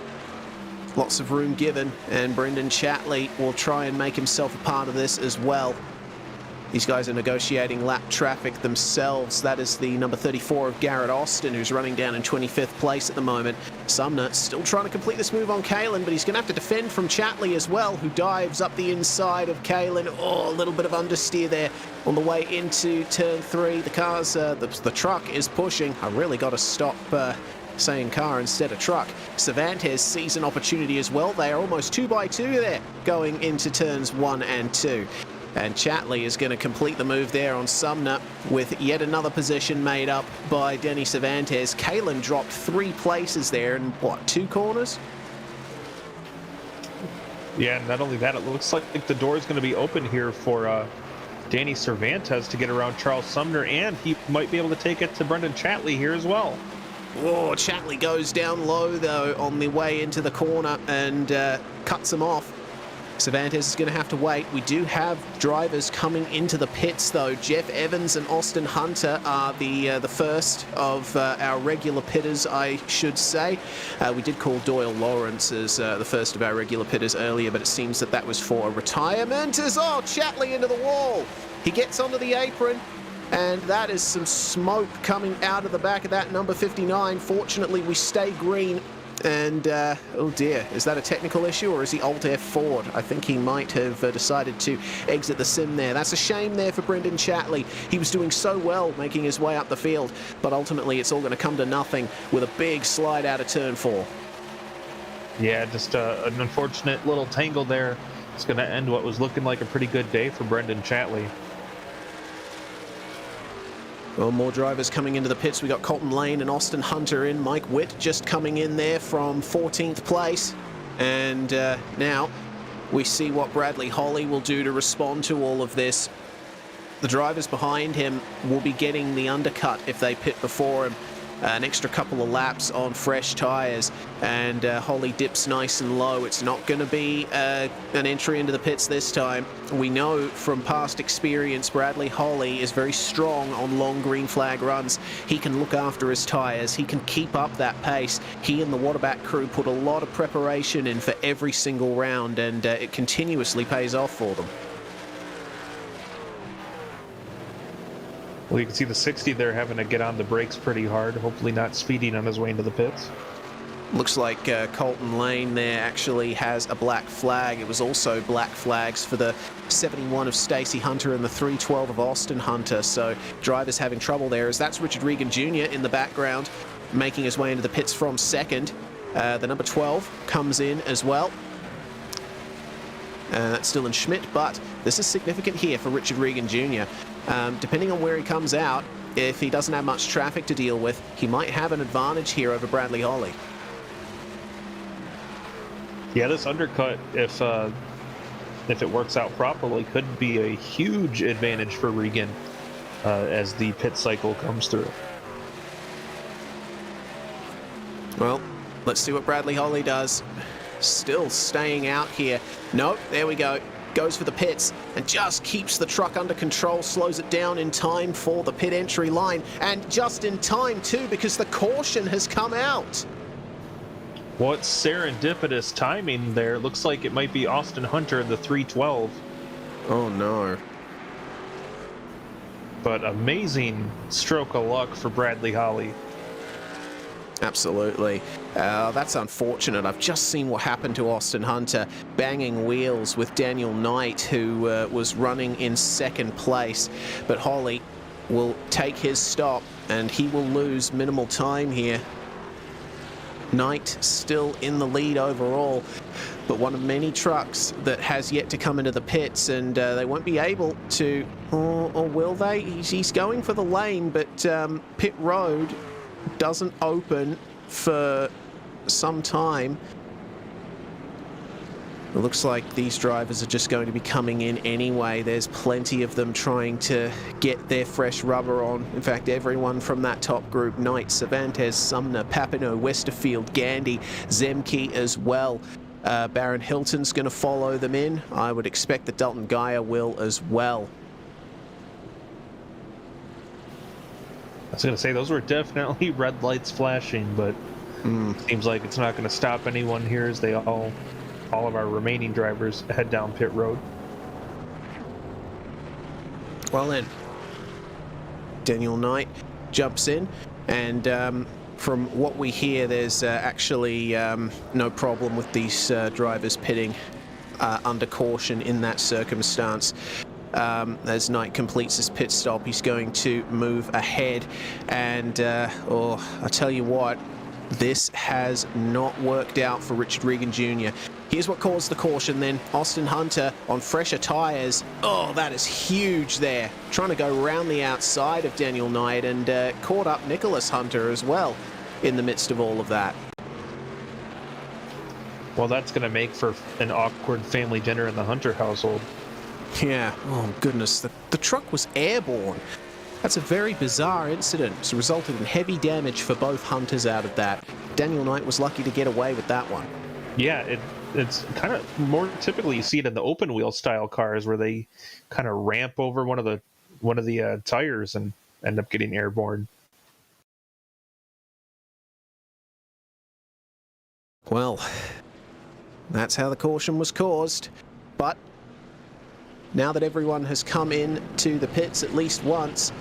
Lots of room given, and Brendan Chatley will try and make himself a part of this as well. These guys are negotiating lap traffic themselves. That is the number 34 of Garrett Austin, who's running down in 25th place at the moment. Sumner still trying to complete this move on Kalin, but he's going to have to defend from Chatley as well, who dives up the inside of Kalin. Oh, a little bit of understeer there on the way into turn 3. The cars, the truck is pushing. I really got to stop saying car instead of truck. Cervantes sees an opportunity as well. They are almost 2x2 there going into turns 1 and 2. And Chatley is going to complete the move there on Sumner with yet another position made up by Denny Cervantes. Kalin dropped 3 places there in, what, 2 corners? Yeah, and not only that, it looks like the door is going to be open here for Danny Cervantes to get around Charles Sumner, and he might be able to take it to Brendan Chatley here as well. Oh, Chatley goes down low, though, on the way into the corner and cuts him off. Cervantes is going to have to wait. We do have drivers coming into the pits, though. Jeff Evans and Austin Hunter are the first of our regular pitters, I should say. We did call Doyle Lawrence as the first of our regular pitters earlier, but it seems that that was for retirement. As Chatley into the wall. He gets onto the apron, and that is some smoke coming out of the back of that number 59. Fortunately, we stay green. And, oh dear, is that a technical issue, or is he Alt-F forward? I think he might have decided to exit the sim there. That's a shame there for Brendan Chatley. He was doing so well making his way up the field, but ultimately it's all going to come to nothing with a big slide out of turn 4. Yeah, just an unfortunate little tangle there. It's going to end what was looking like a pretty good day for Brendan Chatley. Well, more drivers coming into the pits. We got Colton Lane and Austin Hunter in. Mike Witt just coming in there from 14th place. And now we see what Bradley Holly will do to respond to all of this. The drivers behind him will be getting the undercut if they pit before him. An extra couple of laps on fresh tyres, and Holly dips nice and low. It's not going to be an entry into the pits this time. We know from past experience Bradley Holly is very strong on long green flag runs. He can look after his tyres. He can keep up that pace. He and the Waterback crew put a lot of preparation in for every single round, and it continuously pays off for them. Well, you can see the 60 there having to get on the brakes pretty hard, hopefully not speeding on his way into the pits. Looks like Colton Lane there actually has a black flag. It was also black flags for the 71 of Stacey Hunter and the 312 of Austin Hunter. So drivers having trouble there, as that's Richard Regan Jr. in the background, making his way into the pits from second. The number 12 comes in as well. That's Dylan Schmidt, but this is significant here for Richard Regan Jr. Depending on where he comes out, if he doesn't have much traffic to deal with, he might have an advantage here over Bradley Holly. Yeah, this undercut, if it works out properly, could be a huge advantage for Regan as the pit cycle comes through. Well, let's see what Bradley Holly does. Still staying out here. Nope, there we go. Goes for the pits and just keeps the truck under control, slows it down in time for the pit entry line, and just in time too, because the caution has come out. What serendipitous timing there. Looks like it might be Austin Hunter in the 312. Oh no. But amazing stroke of luck for Bradley Holly. Absolutely. That's unfortunate. I've just seen what happened to Austin Hunter, banging wheels with Daniel Knight, who was running in second place. But Holly will take his stop, and he will lose minimal time here. Knight still in the lead overall, but one of many trucks that has yet to come into the pits, and they won't be able to, or will they? He's going for the lane, but pit road doesn't open for some time. It looks like these drivers are just going to be coming in anyway. There's plenty of them trying to get their fresh rubber on. In fact, everyone from that top group, Knight, Cervantes, Sumner, Papineau, Westerfield, Gandy, Zemke as well. Baron Hilton's going to follow them in. I would expect that Dalton Geyer will as well. was going to say, those were definitely red lights flashing, but seems like it's not going to stop anyone here as all of our remaining drivers head down pit road. Well then, Daniel Knight jumps in, and from what we hear, there's actually no problem with these drivers pitting under caution in that circumstance. As Knight completes his pit stop, he's going to move ahead, and I tell you what, this has not worked out for Richard Regan Jr. Here's what caused the caution then. Austin Hunter on fresher tyres. Oh, that is huge there. Trying to go around the outside of Daniel Knight, and caught up Nicholas Hunter as well in the midst of all of that. Well, that's going to make for an awkward family dinner in the Hunter household. Yeah, oh goodness, the truck was airborne. That's a very bizarre incident. It's resulted in heavy damage for both Hunters out of that. Daniel Knight was lucky to get away with that one. Yeah, it's kind of more typically you see it in the open wheel style cars where they kind of ramp over one of the tires and end up getting airborne. Well, that's how the caution was caused. But now that everyone has come in to the pits at least once,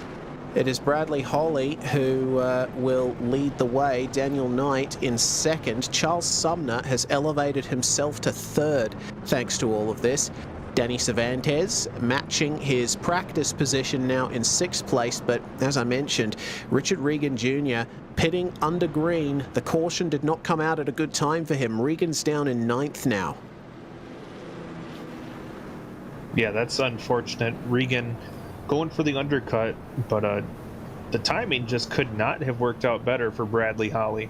it is Bradley Holly who will lead the way. Daniel Knight in second. Charles Sumner has elevated himself to third thanks to all of this. Danny Cervantes matching his practice position now in sixth place, but as I mentioned, Richard Regan Jr. pitting under green. The caution did not come out at a good time for him. Regan's down in ninth now. Yeah, that's unfortunate. Regan going for the undercut, but the timing just could not have worked out better for Bradley Holly.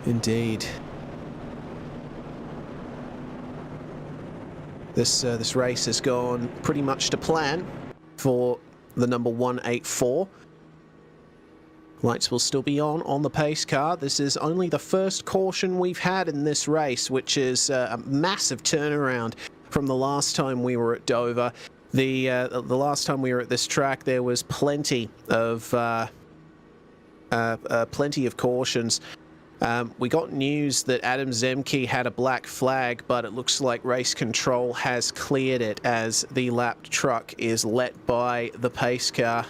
Indeed. This race has gone pretty much to plan for the number 184. Lights will still be on the pace car. This is only the first caution we've had in this race, which is a massive turnaround from the last time we were at Dover. The last time we were at this track, there was plenty of cautions. We got news that Adam Zemke had a black flag, but it looks like race control has cleared it as the lapped truck is let by the pace car.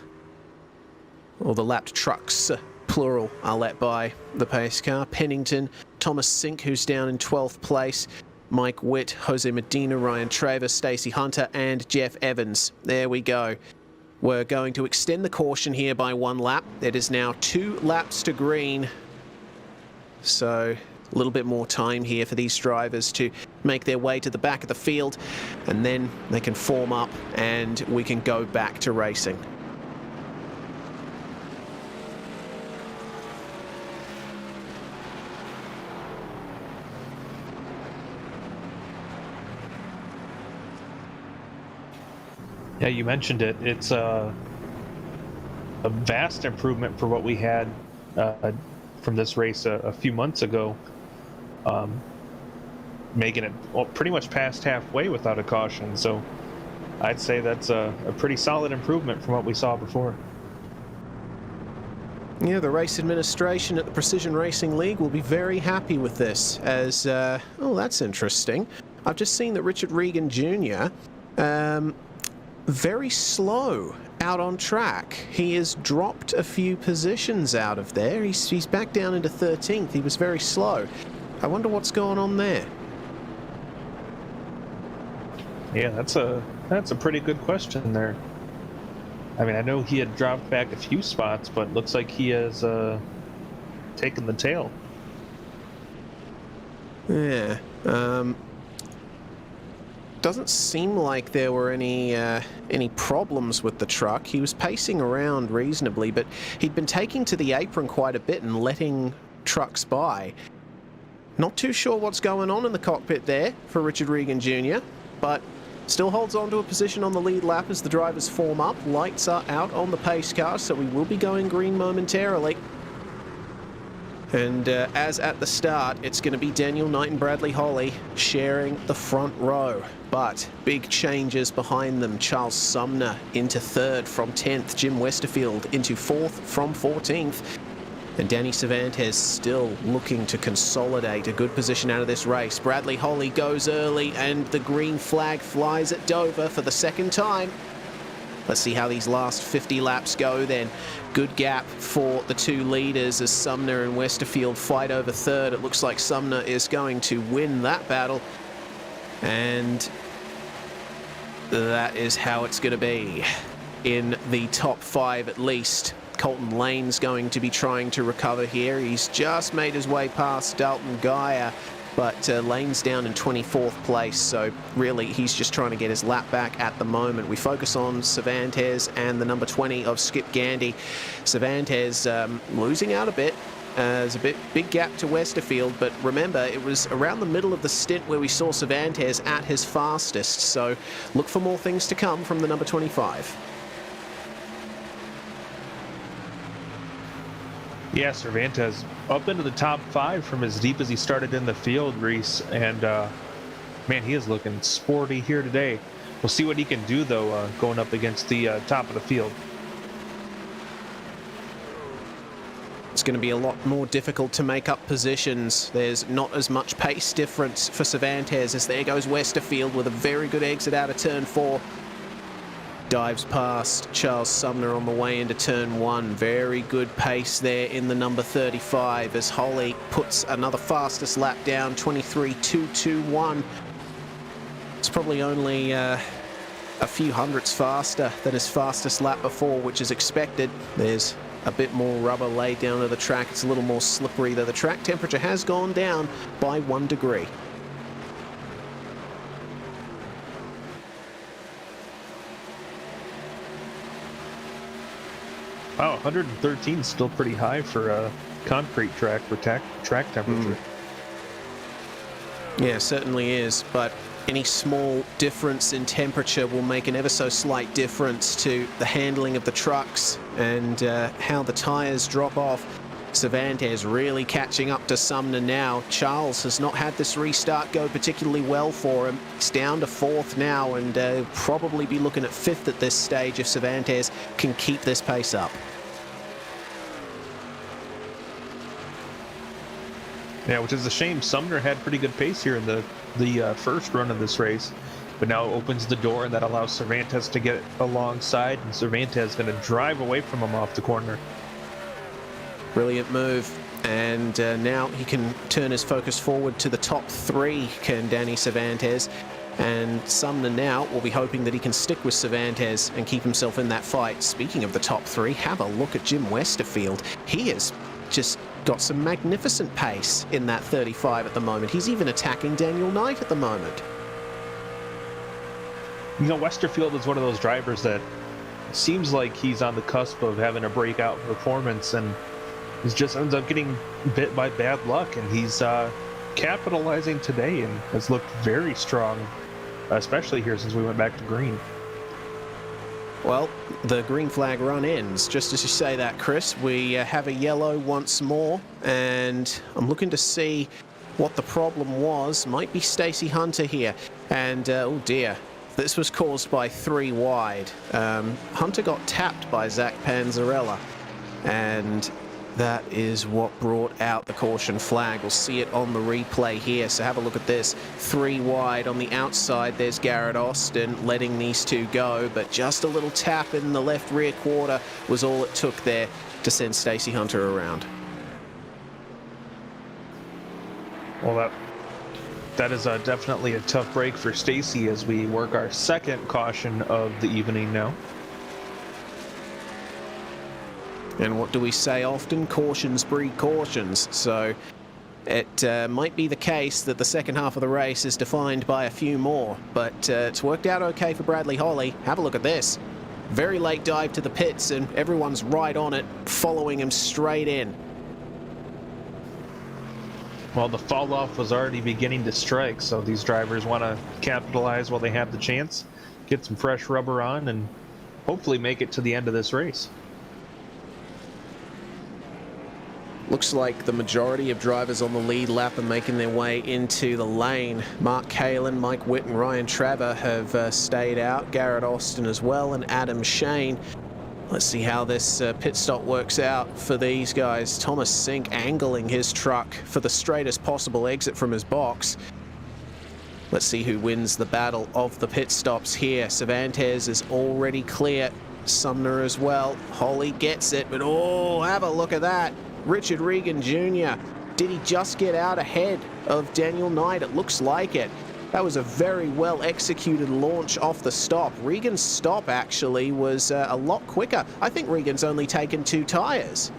Or the lapped trucks, plural, are let by the pace car. Pennington, Thomas Sink, who's down in 12th place, Mike Witt, Jose Medina, Ryan Traver, Stacey Hunter, and Jeff Evans. There we go. We're going to extend the caution here by one lap. It is now 2 laps to green. So a little bit more time here for these drivers to make their way to the back of the field, and then they can form up and we can go back to racing. Yeah, you mentioned it. It's a vast improvement for what we had from this race a few months ago, making it pretty much past halfway without a caution. So I'd say that's a pretty solid improvement from what we saw before. Yeah, the race administration at the Precision Racing League will be very happy with this, as, oh, that's interesting. I've just seen that Richard Regan Jr., very slow out on track. He has dropped a few positions out of there. He's back down into 13th. He was very slow. I wonder what's going on there. Yeah, that's a pretty good question there. I mean, I know he had dropped back a few spots, but looks like he has taken the tail. Yeah. Doesn't seem like there were any problems with the truck. He was pacing around reasonably, but he'd been taking to the apron quite a bit and letting trucks by. Not too sure what's going on in the cockpit there for Richard Regan Jr., but still holds on to a position on the lead lap as the drivers form up. Lights are out on the pace car, so we will be going green momentarily. And as at the start, it's going to be Daniel Knight and Bradley Holly sharing the front row. But big changes behind them. Charles Sumner into 3rd from 10th. Jim Westerfield into 4th from 14th. And Danny Cervantes still looking to consolidate a good position out of this race. Bradley Holly goes early and the green flag flies at Dover for the 2nd time. Let's see how these last 50 laps go then. Good gap for the 2 leaders as Sumner and Westerfield fight over 3rd. It looks like Sumner is going to win that battle. And that is how it's going to be in the top 5 at least. Colton Lane's going to be trying to recover here. He's just made his way past Dalton Geyer, but Lane's down in 24th place, so really he's just trying to get his lap back at the moment. We focus on Cervantes and the number 20 of Skip Gandy. Cervantes losing out a bit. There's a big gap to Westerfield, but remember, it was around the middle of the stint where we saw Cervantes at his fastest, so look for more things to come from the number 25. Yeah, Cervantes up into the top 5 from as deep as he started in the field, Reese, and man, he is looking sporty here today. We'll see what he can do, though, going up against the top of the field. It's going to be a lot more difficult to make up positions. There's not as much pace difference for Cervantes as there goes Westerfield with a very good exit out of turn 4. Dives past Charles Sumner on the way into turn 1. Very good pace there in the number 35 as Holly puts another fastest lap down, 23.221. It's probably only a few hundredths faster than his fastest lap before, which is expected. There's a bit more rubber laid down to the track. It's a little more slippery, though the track temperature has gone down by 1 degree. Wow, 113 is still pretty high for a concrete track for track temperature. Yeah, certainly is, but any small difference in temperature will make an ever so slight difference to the handling of the trucks and how the tires drop off. Cervantes really catching up to Sumner now. Charles has not had this restart go particularly well for him. It's down to 4th now, and probably be looking at 5th at this stage if Cervantes can keep this pace up. Yeah, which is a shame. Sumner had pretty good pace here in the first run of this race, but now opens the door, and that allows Cervantes to get alongside, and Cervantes is going to drive away from him off the corner. Brilliant move, and now he can turn his focus forward to the top 3, can Danny Cervantes. And Sumner now will be hoping that he can stick with Cervantes and keep himself in that fight. Speaking of the top 3, have a look at Jim Westerfield. He has just got some magnificent pace in that 35 at the moment. He's even attacking Daniel Knight at the moment. You know, Westerfield is one of those drivers that seems like he's on the cusp of having a breakout performance, and he just ends up getting bit by bad luck, and he's capitalizing today and has looked very strong, especially here since we went back to green. Well, the green flag run ends. Just as you say that, Chris, we have a yellow once more, and I'm looking to see what the problem was. Might be Stacey Hunter here, and oh dear, this was caused by 3 wide. Hunter got tapped by Zach Panzarella, and that is what brought out the caution flag. We'll see it on the replay here, so have a look at this. 3 wide on the outside. There's Garrett Austin letting these 2 go, but just a little tap in the left rear quarter was all it took there to send Stacey Hunter around. Well, that is definitely a tough break for Stacey as we work our second caution of the evening now. And what do we say often? Cautions breed cautions. So it might be the case that the second half of the race is defined by a few more, but it's worked out okay for Bradley Holly. Have a look at this. Very late dive to the pits, and everyone's right on it, following him straight in. Well, the fall off was already beginning to strike, so these drivers want to capitalize while they have the chance, get some fresh rubber on, and hopefully make it to the end of this race. Looks like the majority of drivers on the lead lap are making their way into the lane. Mark Kalin, Mike Witt and Ryan Traver have stayed out. Garrett Austin as well, and Adam Shane. Let's see how this pit stop works out for these guys. Thomas Sink angling his truck for the straightest possible exit from his box. Let's see who wins the battle of the pit stops here. Cervantes is already clear. Sumner as well. Holly gets it, but oh, have a look at that. Richard Regan Jr. Did he just get out ahead of Daniel Knight? It looks like it. That was a very well executed launch off the stop. Regan's stop actually was a lot quicker. I think Regan's only taken 2 tires.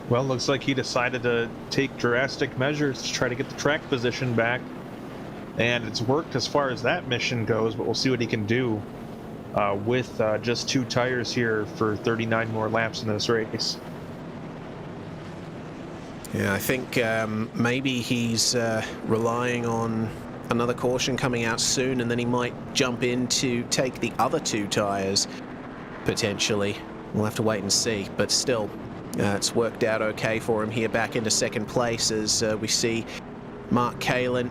Well, looks like he decided to take drastic measures to try to get the track position back. And it's worked as far as that mission goes, but we'll see what he can do with just 2 tires here for 39 more laps in this race. Yeah, I think maybe he's relying on another caution coming out soon, and then he might jump in to take the other 2 tires, potentially. We'll have to wait and see, but still, it's worked out okay for him here, back into second place as we see Mark Kalin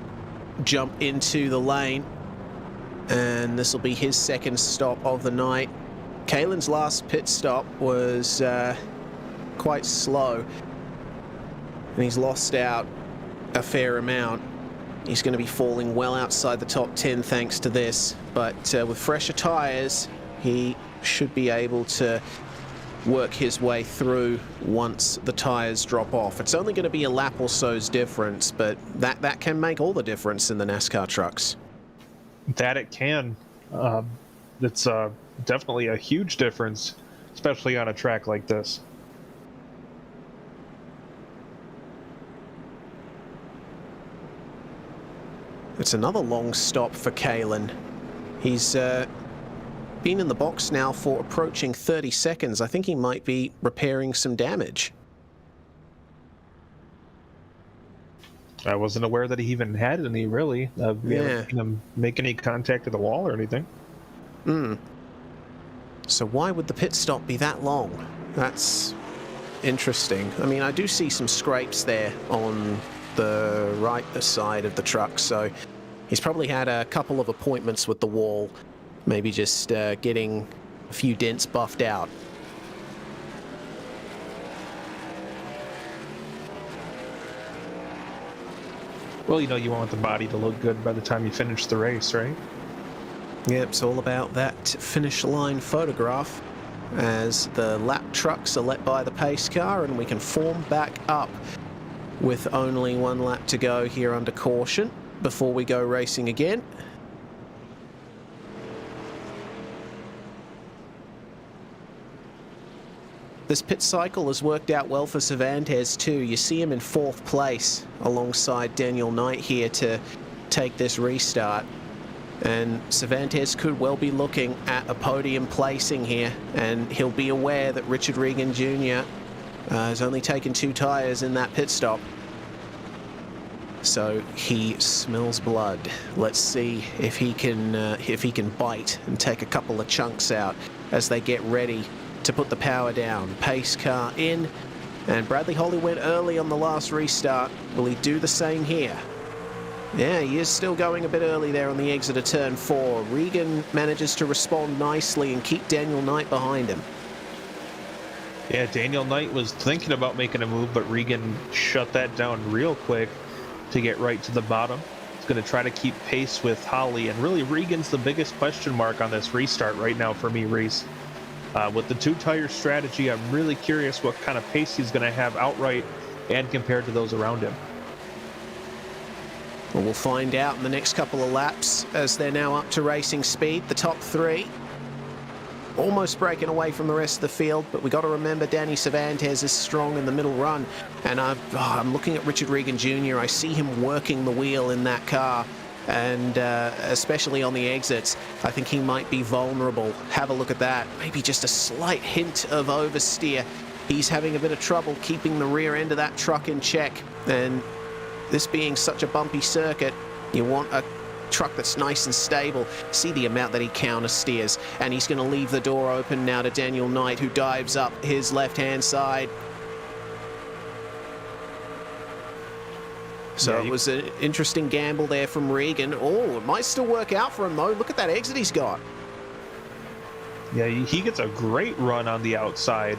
jump into the lane, and this will be his second stop of the night. Kalin's last pit stop was quite slow, and he's lost out a fair amount. He's going to be falling well outside the top 10 thanks to this, but with fresher tyres, he should be able to work his way through once the tyres drop off. It's only going to be a lap or so's difference, but that can make all the difference in the NASCAR trucks. That it can. It's definitely a huge difference, especially on a track like this. It's another long stop for Kalin. He's been in the box now for approaching 30 seconds. I think he might be repairing some damage. I wasn't aware that he even had any, really. We haven't seen him make any contact with the wall or anything. So why would the pit stop be that long? That's interesting. I mean, I do see some scrapes there on the right side of the truck, so he's probably had a couple of appointments with the wall, maybe just getting a few dents buffed out. Well, you know, you want the body to look good by the time you finish the race, right? Yep, it's all about that finish line photograph as the lap trucks are let by the pace car, and we can form back up with only 1 lap to go here under caution before we go racing again. This pit cycle has worked out well for Cervantes too. You see him in 4th place alongside Daniel Knight here to take this restart. And Cervantes could well be looking at a podium placing here, and he'll be aware that Richard Regan Jr. has only taken 2 tires in that pit stop. So he smells blood. Let's see if he can bite and take a couple of chunks out as they get ready to put the power down. Pace car in, and Bradley Holly went early on the last restart. Will he do the same here? Yeah, he is still going a bit early there on the exit of turn 4. Regan manages to respond nicely and keep Daniel Knight behind him. Yeah, Daniel Knight was thinking about making a move, but Regan shut that down real quick to get right to the bottom. He's going to try to keep pace with Holly, and really Regan's the biggest question mark on this restart right now for me, Reese. With the 2-tire strategy, I'm really curious what kind of pace he's going to have outright and compared to those around him. Well, we'll find out in the next couple of laps as they're now up to racing speed. The top 3 almost breaking away from the rest of the field, but we got to remember Danny Cervantes is strong in the middle run, and I'm looking at Richard Regan Jr. I see him working the wheel in that car, and especially on the exits, I think he might be vulnerable. Have a look at that. Maybe just a slight hint of oversteer. He's having a bit of trouble keeping the rear end of that truck in check, and this being such a bumpy circuit, you want a truck that's nice and stable. See the amount that he counter steers, and he's going to leave the door open now to Daniel Knight, who dives up his left-hand side. So Yeah, it was an interesting gamble there from Regan. Oh, it might still work out for him, though. Look at that exit he's got. Yeah, he gets a great run on the outside,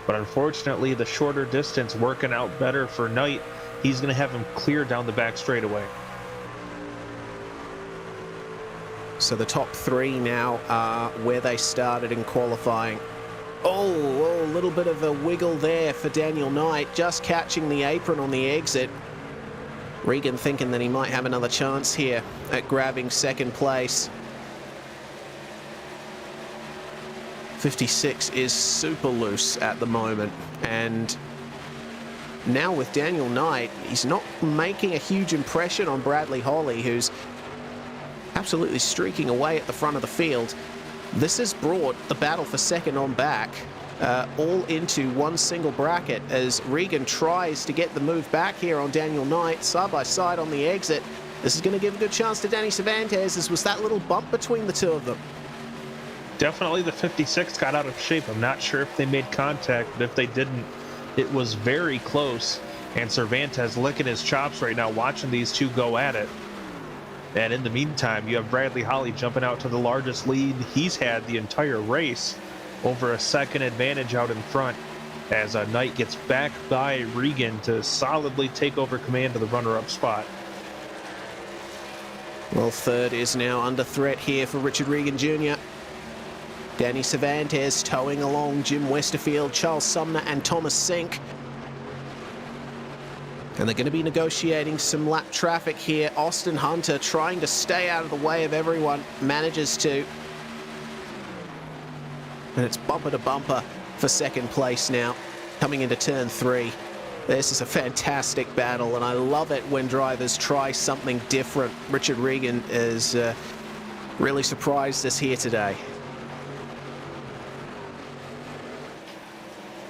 but unfortunately the shorter distance working out better for Knight. He's going to have him clear down the back straightaway. So the top three now are where they started in qualifying. Oh, a little bit of a wiggle there for Daniel Knight, just catching the apron on the exit. Regan thinking that he might have another chance here at grabbing second place. 56 is super loose at the moment, and now with Daniel Knight, he's not making a huge impression on Bradley Holly, who's absolutely streaking away at the front of the field. This has brought the battle for second on back all into one single bracket as Regan tries to get the move back here on Daniel Knight, side by side on the exit. This is going to give a good chance to Danny Cervantes, as was that little bump between the two of them. Definitely the 56 got out of shape. I'm not sure if they made contact, but if they didn't, it was very close. And Cervantes licking his chops right now, watching these two go at it. And in the meantime, you have Bradley Holly jumping out to the largest lead he's had the entire race, over a second advantage out in front, as Knight gets back by Regan to solidly take over command of the runner-up spot. Well, third is now under threat here for Richard Regan Jr. Danny Cervantes towing along Jim Westerfield, Charles Sumner and Thomas Sink. And they're going to be negotiating some lap traffic here. Austin Hunter trying to stay out of the way of everyone, manages to. And it's bumper to bumper for second place now, coming into turn 3. This is a fantastic battle, and I love it when drivers try something different. Richard Regan is really surprised us here today.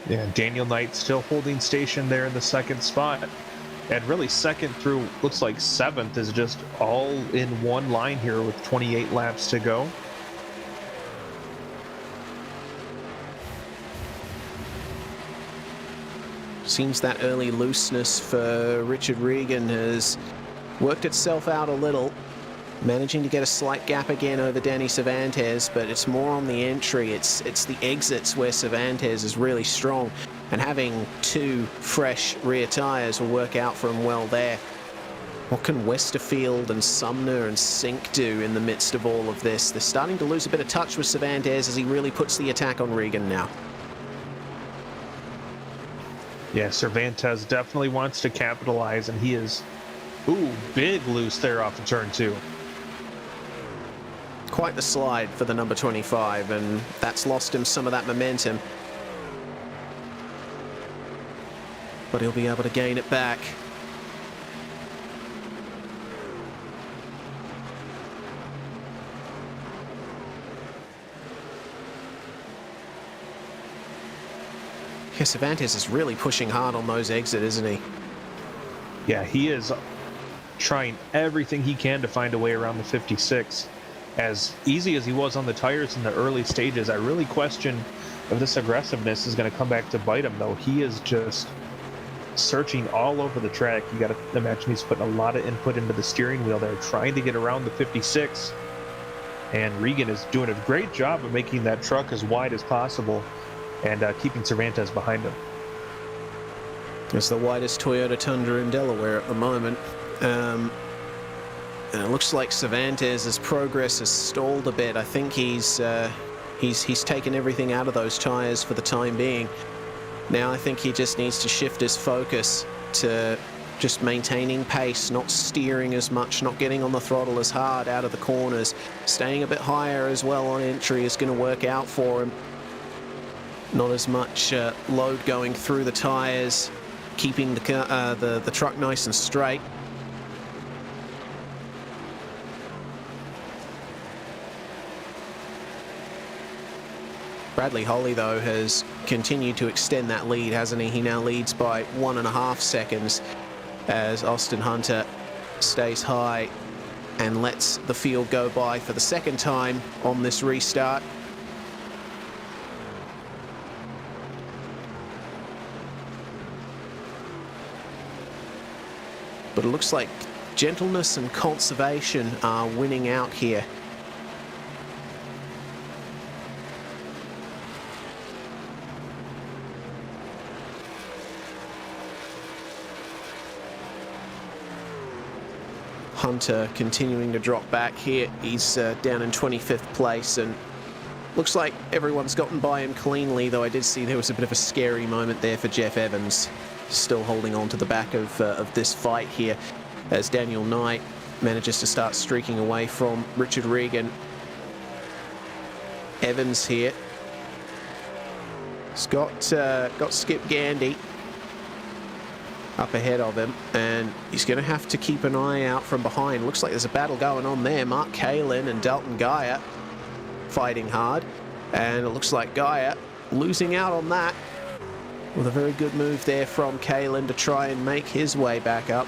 Yeah, Daniel Knight still holding station there in the second spot. And really second through, looks like seventh is just all in one line here with 28 laps to go. Seems that early looseness for Richard Regan has worked itself out a little, managing to get a slight gap again over Danny Cervantes, but it's more on the entry. It's the exits where Cervantes is really strong, and having two fresh rear tyres will work out for him well there. What can Westerfield and Sumner and Sink do in the midst of all of this? They're starting to lose a bit of touch with Cervantes as he really puts the attack on Regan now. Yeah, Cervantes definitely wants to capitalize, and he is, big loose there off of turn 2. Quite the slide for the number 25, and that's lost him some of that momentum. But he'll be able to gain it back. Yeah, Cervantes is really pushing hard on those exits, isn't he? Yeah, he is trying everything he can to find a way around the 56. As easy as he was on the tires in the early stages, I really question if this aggressiveness is going to come back to bite him, though. He is just searching all over the track. You got to imagine he's putting a lot of input into the steering wheel there, trying to get around the 56. And Regan is doing a great job of making that truck as wide as possible and keeping Cervantes behind him. It's the widest Toyota Tundra in Delaware at the moment. And it looks like Cervantes' progress has stalled a bit. I think he's taken everything out of those tires for the time being. Now I think he just needs to shift his focus to just maintaining pace, not steering as much, not getting on the throttle as hard out of the corners. Staying a bit higher as well on entry is going to work out for him. Not as much load going through the tires, keeping the truck nice and straight. Bradley Holly, though, has continued to extend that lead, hasn't he? He now leads by 1.5 seconds as Austin Hunter stays high and lets the field go by for the second time on this restart. But But it looks like gentleness and conservation are winning out here. Hunter continuing to drop back here. He's down in 25th place, and looks like everyone's gotten by him cleanly, though I did see there was a bit of a scary moment there for Jeff Evans, still holding on to the back of this fight here, as Daniel Knight manages to start streaking away from Richard Regan. Evans here. He's got Skip Gandy up ahead of him, and he's going to have to keep an eye out from behind. Looks like there's a battle going on there. Mark Kalin and Dalton Gaia fighting hard, and it looks like Gaia losing out on that with a very good move there from Kalin to try and make his way back up.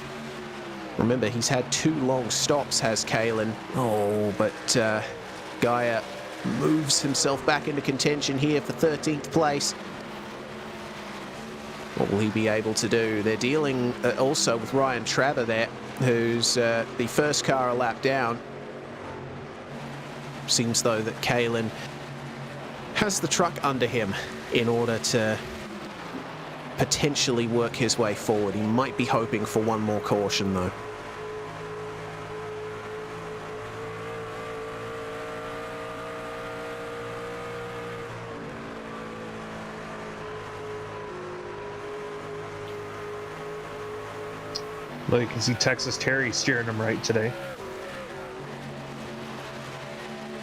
Remember, he's had 2 long stops, has Kalin. Oh, but Gaia moves himself back into contention here for 13th place. What will he be able to do? They're dealing also with Ryan Traver there, who's the first car a lap down. Seems though that Kalin has the truck under him in order to potentially work his way forward. He might be hoping for one more caution though. Well, you can see Texas Terry steering him right today.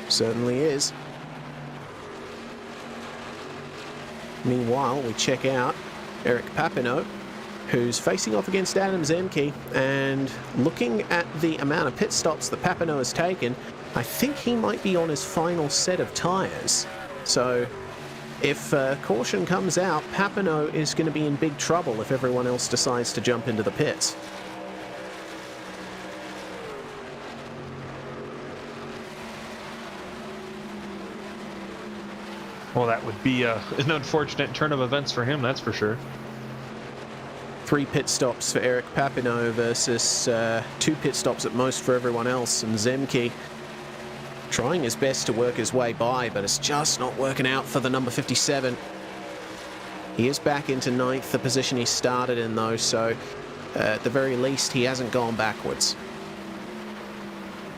Certainly is. Meanwhile, we check out Eric Papineau, who's facing off against Adam Zemke, and looking at the amount of pit stops that Papineau has taken, I think he might be on his final set of tyres. So if caution comes out, Papineau is going to be in big trouble if everyone else decides to jump into the pits. Well, that would be an unfortunate turn of events for him, that's for sure. 3 pit stops for Eric Papineau versus 2 pit stops at most for everyone else, and Zemke trying his best to work his way by, but it's just not working out for the number 57. He is back into 9th, the position he started in though, so at the very least he hasn't gone backwards.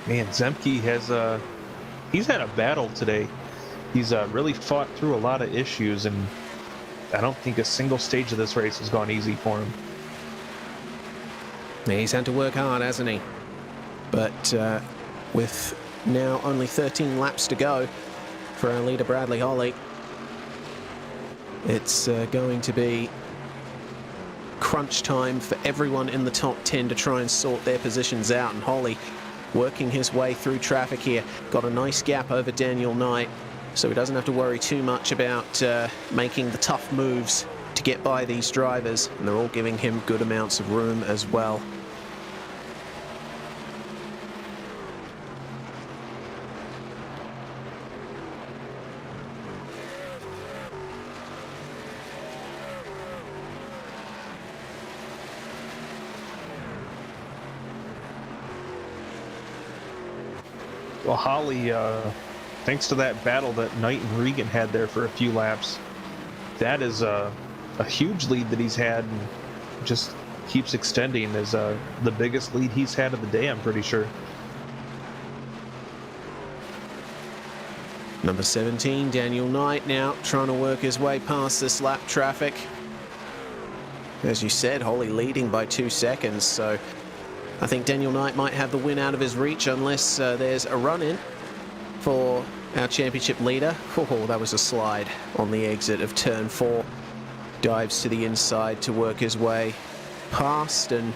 Man, Zemke has he's had a battle today. He's really fought through a lot of issues, and I don't think a single stage of this race has gone easy for him. He's had to work hard, hasn't he? But with now only 13 laps to go for our leader Bradley Holly, it's going to be crunch time for everyone in the top 10 to try and sort their positions out, and Holly working his way through traffic here. Got a nice gap over Daniel Knight, so he doesn't have to worry too much about making the tough moves to get by these drivers, and they're all giving him good amounts of room as well. Well, Holly, thanks to that battle that Knight and Regan had there for a few laps, that is a huge lead that he's had, and just keeps extending as the biggest lead he's had of the day, I'm pretty sure. Number 17, Daniel Knight, now trying to work his way past this lap traffic. As you said, Holly leading by 2 seconds, so I think Daniel Knight might have the win out of his reach unless there's a run-in for our championship leader. Oh, that was a slide on the exit of turn 4. Dives to the inside to work his way past, and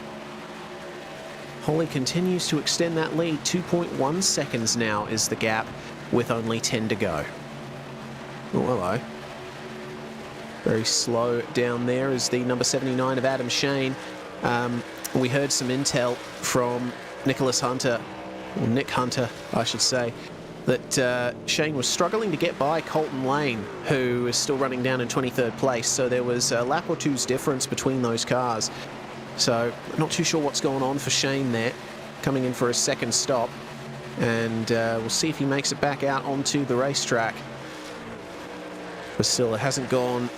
Holly continues to extend that lead. 2.1 seconds now is the gap with only 10 to go. Oh, hello. Very slow down there is the number 79 of Adam Shane. We heard some intel from Nicholas Hunter, or Nick Hunter, I should say, that Shane was struggling to get by Colton Lane, who is still running down in 23rd place. So there was a lap or two's difference between those cars. So not too sure what's going on for Shane there, coming in for a second stop. And we'll see if he makes it back out onto the racetrack. But still, it hasn't gone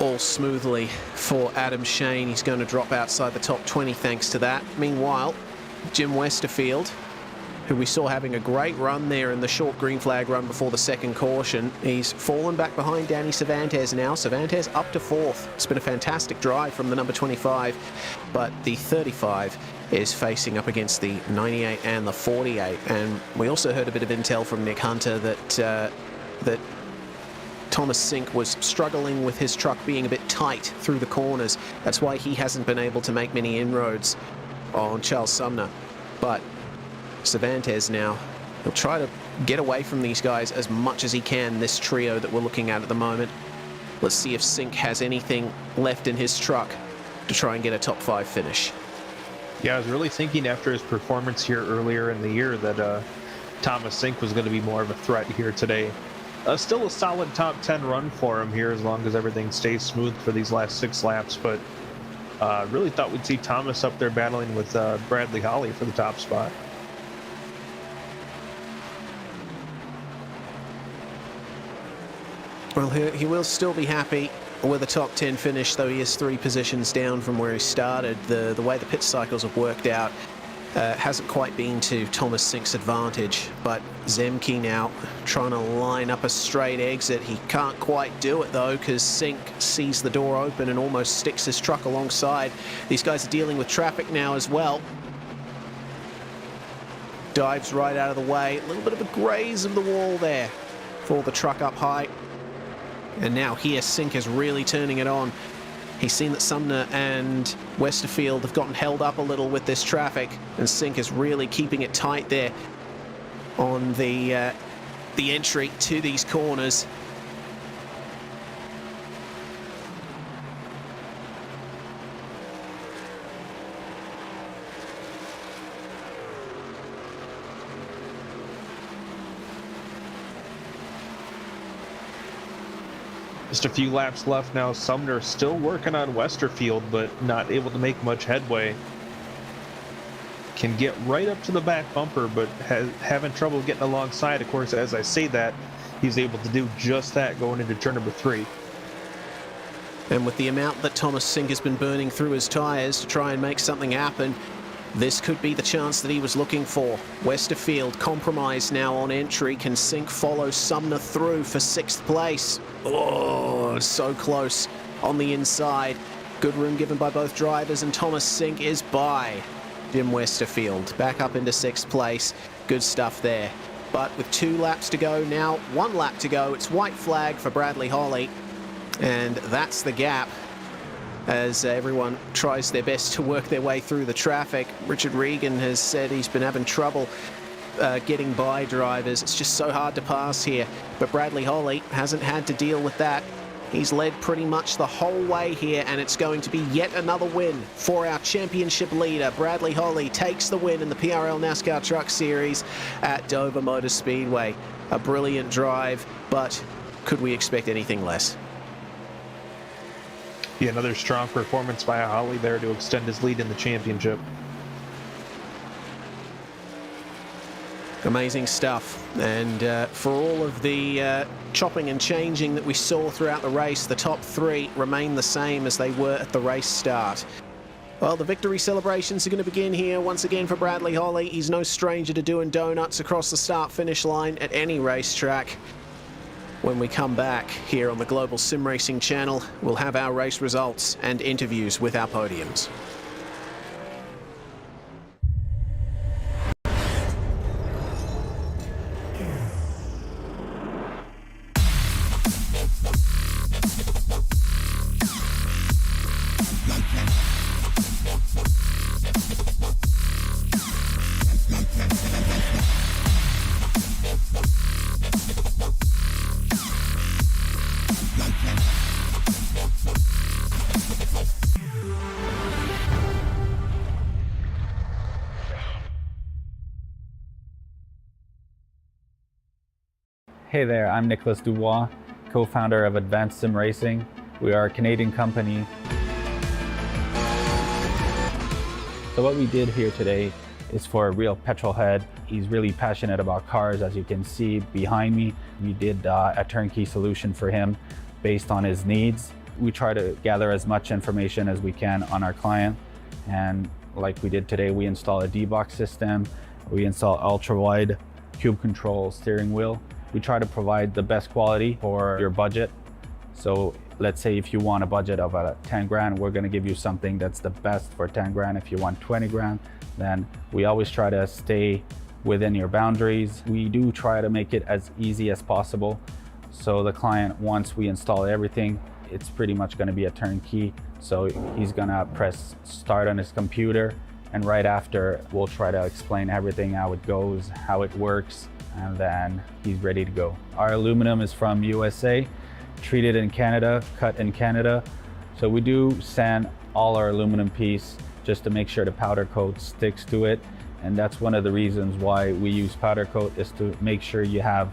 all smoothly for Adam Shane. He's going to drop outside the top 20 thanks to that. Meanwhile, Jim Westerfield, who we saw having a great run there in the short green flag run before the second caution, he's fallen back behind Danny Cervantes now. Cervantes up to fourth. It's been a fantastic drive from the number 25, but the 35 is facing up against the 98 and the 48. And we also heard a bit of intel from Nick Hunter that Thomas Sink was struggling with his truck being a bit tight through the corners. That's why he hasn't been able to make many inroads on Charles Sumner. But Cervantes now, he'll try to get away from these guys as much as he can, this trio that we're looking at the moment. Let's see if Sink has anything left in his truck to try and get a top 5 finish. Yeah, I was really thinking after his performance here earlier in the year that Thomas Sink was going to be more of a threat here today. Still a solid top 10 run for him here as long as everything stays smooth for these last 6 laps, but really thought we'd see Thomas up there battling with Bradley Holly for the top spot. Well, he will still be happy with a top 10 finish, though he is 3 positions down from where he started. The way the pit cycles have worked out hasn't quite been to Thomas Sink's advantage, but Zemke now trying to line up a straight exit. He can't quite do it though, because Sink sees the door open and almost sticks his truck alongside. These guys are dealing with traffic now as well. Dives right out of the way. A little bit of a graze of the wall there for the truck up high. And now here Sink is really turning it on. He's seen that Sumner and Westerfield have gotten held up a little with this traffic, and Sink is really keeping it tight there on the entry to these corners. Just a few laps left now. Sumner still working on Westerfield, but not able to make much headway. Can get right up to the back bumper, but having trouble getting alongside. Of course, as I say that, he's able to do just that going into turn number 3. And with the amount that Thomas Sink has been burning through his tyres to try and make something happen, this could be the chance that he was looking for. Westerfield compromised now on entry. Can Sink follow Sumner through for 6th place? Oh, so close on the inside. Good room given by both drivers, and Thomas Sink is by Jim Westerfield. Back up into 6th place. Good stuff there. But with 2 laps to go now, 1 lap to go, it's white flag for Bradley Holly. And that's the gap as everyone tries their best to work their way through the traffic. Richard Regan has said he's been having trouble getting by drivers. It's just so hard to pass here. But Bradley Holly hasn't had to deal with that. He's led pretty much the whole way here, and it's going to be yet another win for our championship leader. Bradley Holly takes the win in the PRL NASCAR Truck Series at Dover Motor Speedway. A brilliant drive, but could we expect anything less? Yeah, another strong performance by Holly there to extend his lead in the championship. Amazing stuff. And for all of the chopping and changing that we saw throughout the race, the top 3 remain the same as they were at the race start. Well, the victory celebrations are going to begin here once again for Bradley Holly. He's no stranger to doing donuts across the start-finish line at any racetrack. When we come back here on the Global Sim Racing channel, we'll have our race results and interviews with our podiums. Hey there, I'm Nicholas Dubois, co-founder of Advanced Sim Racing. We are a Canadian company So what we did here today is for a real petrol head. He's really passionate about cars, as you can see behind me. We did a turnkey solution for him based on his needs. We try to gather as much information as we can on our client, and like we did today, we install a D-box system, we install ultra-wide cube control steering wheel. We try to provide the best quality for your budget. So let's say if you want a budget of 10 grand, we're gonna give you something that's the best for 10 grand. If you want 20 grand, then we always try to stay within your boundaries. We do try to make it as easy as possible. So the client, once we install everything, it's pretty much gonna be a turnkey. So he's gonna press start on his computer, and right after we'll try to explain everything, how it goes, how it works, and then he's ready to go. Our aluminum is from USA, treated in Canada, cut in Canada. So we do sand all our aluminum piece just to make sure the powder coat sticks to it. And that's one of the reasons why we use powder coat, is to make sure you have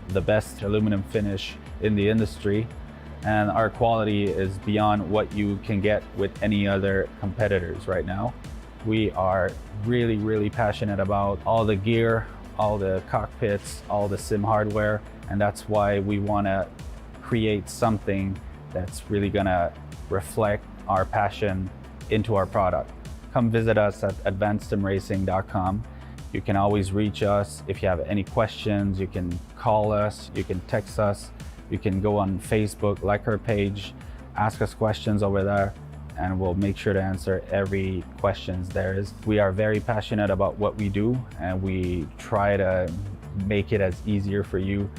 the best aluminum finish in the industry. And our quality is beyond what you can get with any other competitors right now. We are really, really passionate about all the gear, all the cockpits, all the sim hardware, and that's why we want to create something that's really gonna reflect our passion into our product. Come visit us at advancedsimracing.com. You can always reach us if you have any questions. You can call us, you can text us, you can go on Facebook, like our page, ask us questions over there, and we'll make sure to answer every questions there is. We are very passionate about what we do, and we try to make it as easier for you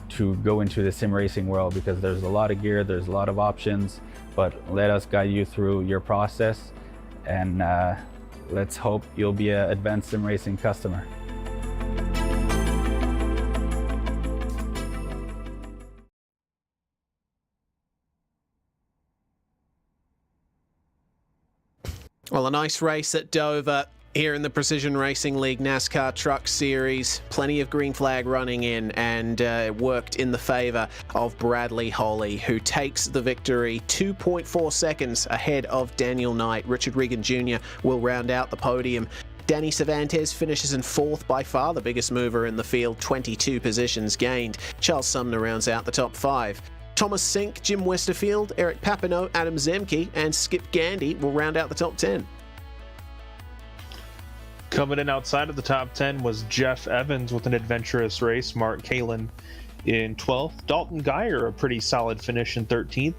to go into the sim racing world, because there's a lot of gear, there's a lot of options, but let us guide you through your process, and let's hope you'll be an Advanced Sim Racing customer. Well, a nice race at Dover here in the Precision Racing League NASCAR Truck Series. Plenty of green flag running in, and it worked in the favour of Bradley Holly, who takes the victory 2.4 seconds ahead of Daniel Knight. Richard Regan Jr. will round out the podium. Danny Cervantes finishes in fourth, by far the biggest mover in the field, 22 positions gained. Charles Sumner rounds out the top five. Thomas Sink, Jim Westerfield, Eric Papineau, Adam Zemke, and Skip Gandy will round out the top 10. Coming in outside of the top 10 was Jeff Evans with an adventurous race, Mark Kalin in 12th, Dalton Geyer, a pretty solid finish in 13th,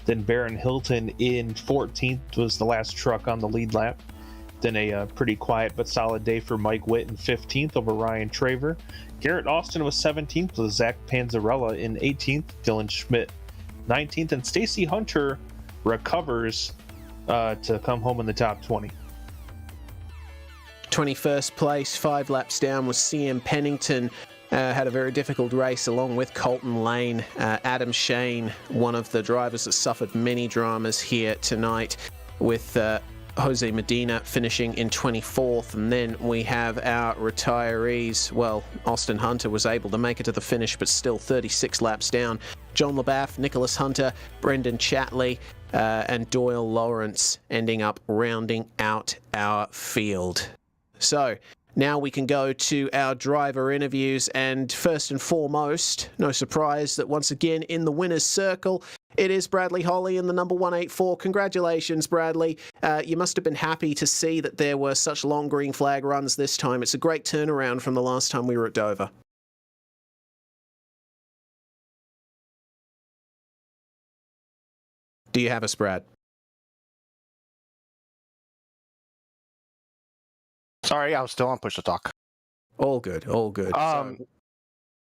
then Baron Hilton in 14th was the last truck on the lead lap. Then a pretty quiet but solid day for Mike Witt in 15th over Ryan Traver. Garrett Austin was 17th with Zach Panzarella in 18th, Dylan Schmidt 19th, and Stacy Hunter recovers to come home in the top 20. 21st place, 5 laps down, was CM Pennington. Had a very difficult race along with Colton Lane. Adam Shane, one of the drivers that suffered many dramas here tonight, with Jose Medina finishing in 24th. And then we have our retirees. Well, Austin Hunter was able to make it to the finish, but still 36 laps down. John LaBaff, Nicholas Hunter, Brendan Chatley, and Doyle Lawrence ending up rounding out our field. So now we can go to our driver interviews, and first and foremost, no surprise that once again in the winner's circle, it is Bradley Holly in the number 184. Congratulations, Bradley. You must have been happy to see that there were such long green flag runs this time. It's a great turnaround from the last time we were at Dover. Do you have us, Brad? Sorry, I was still on push to talk. All good, all good.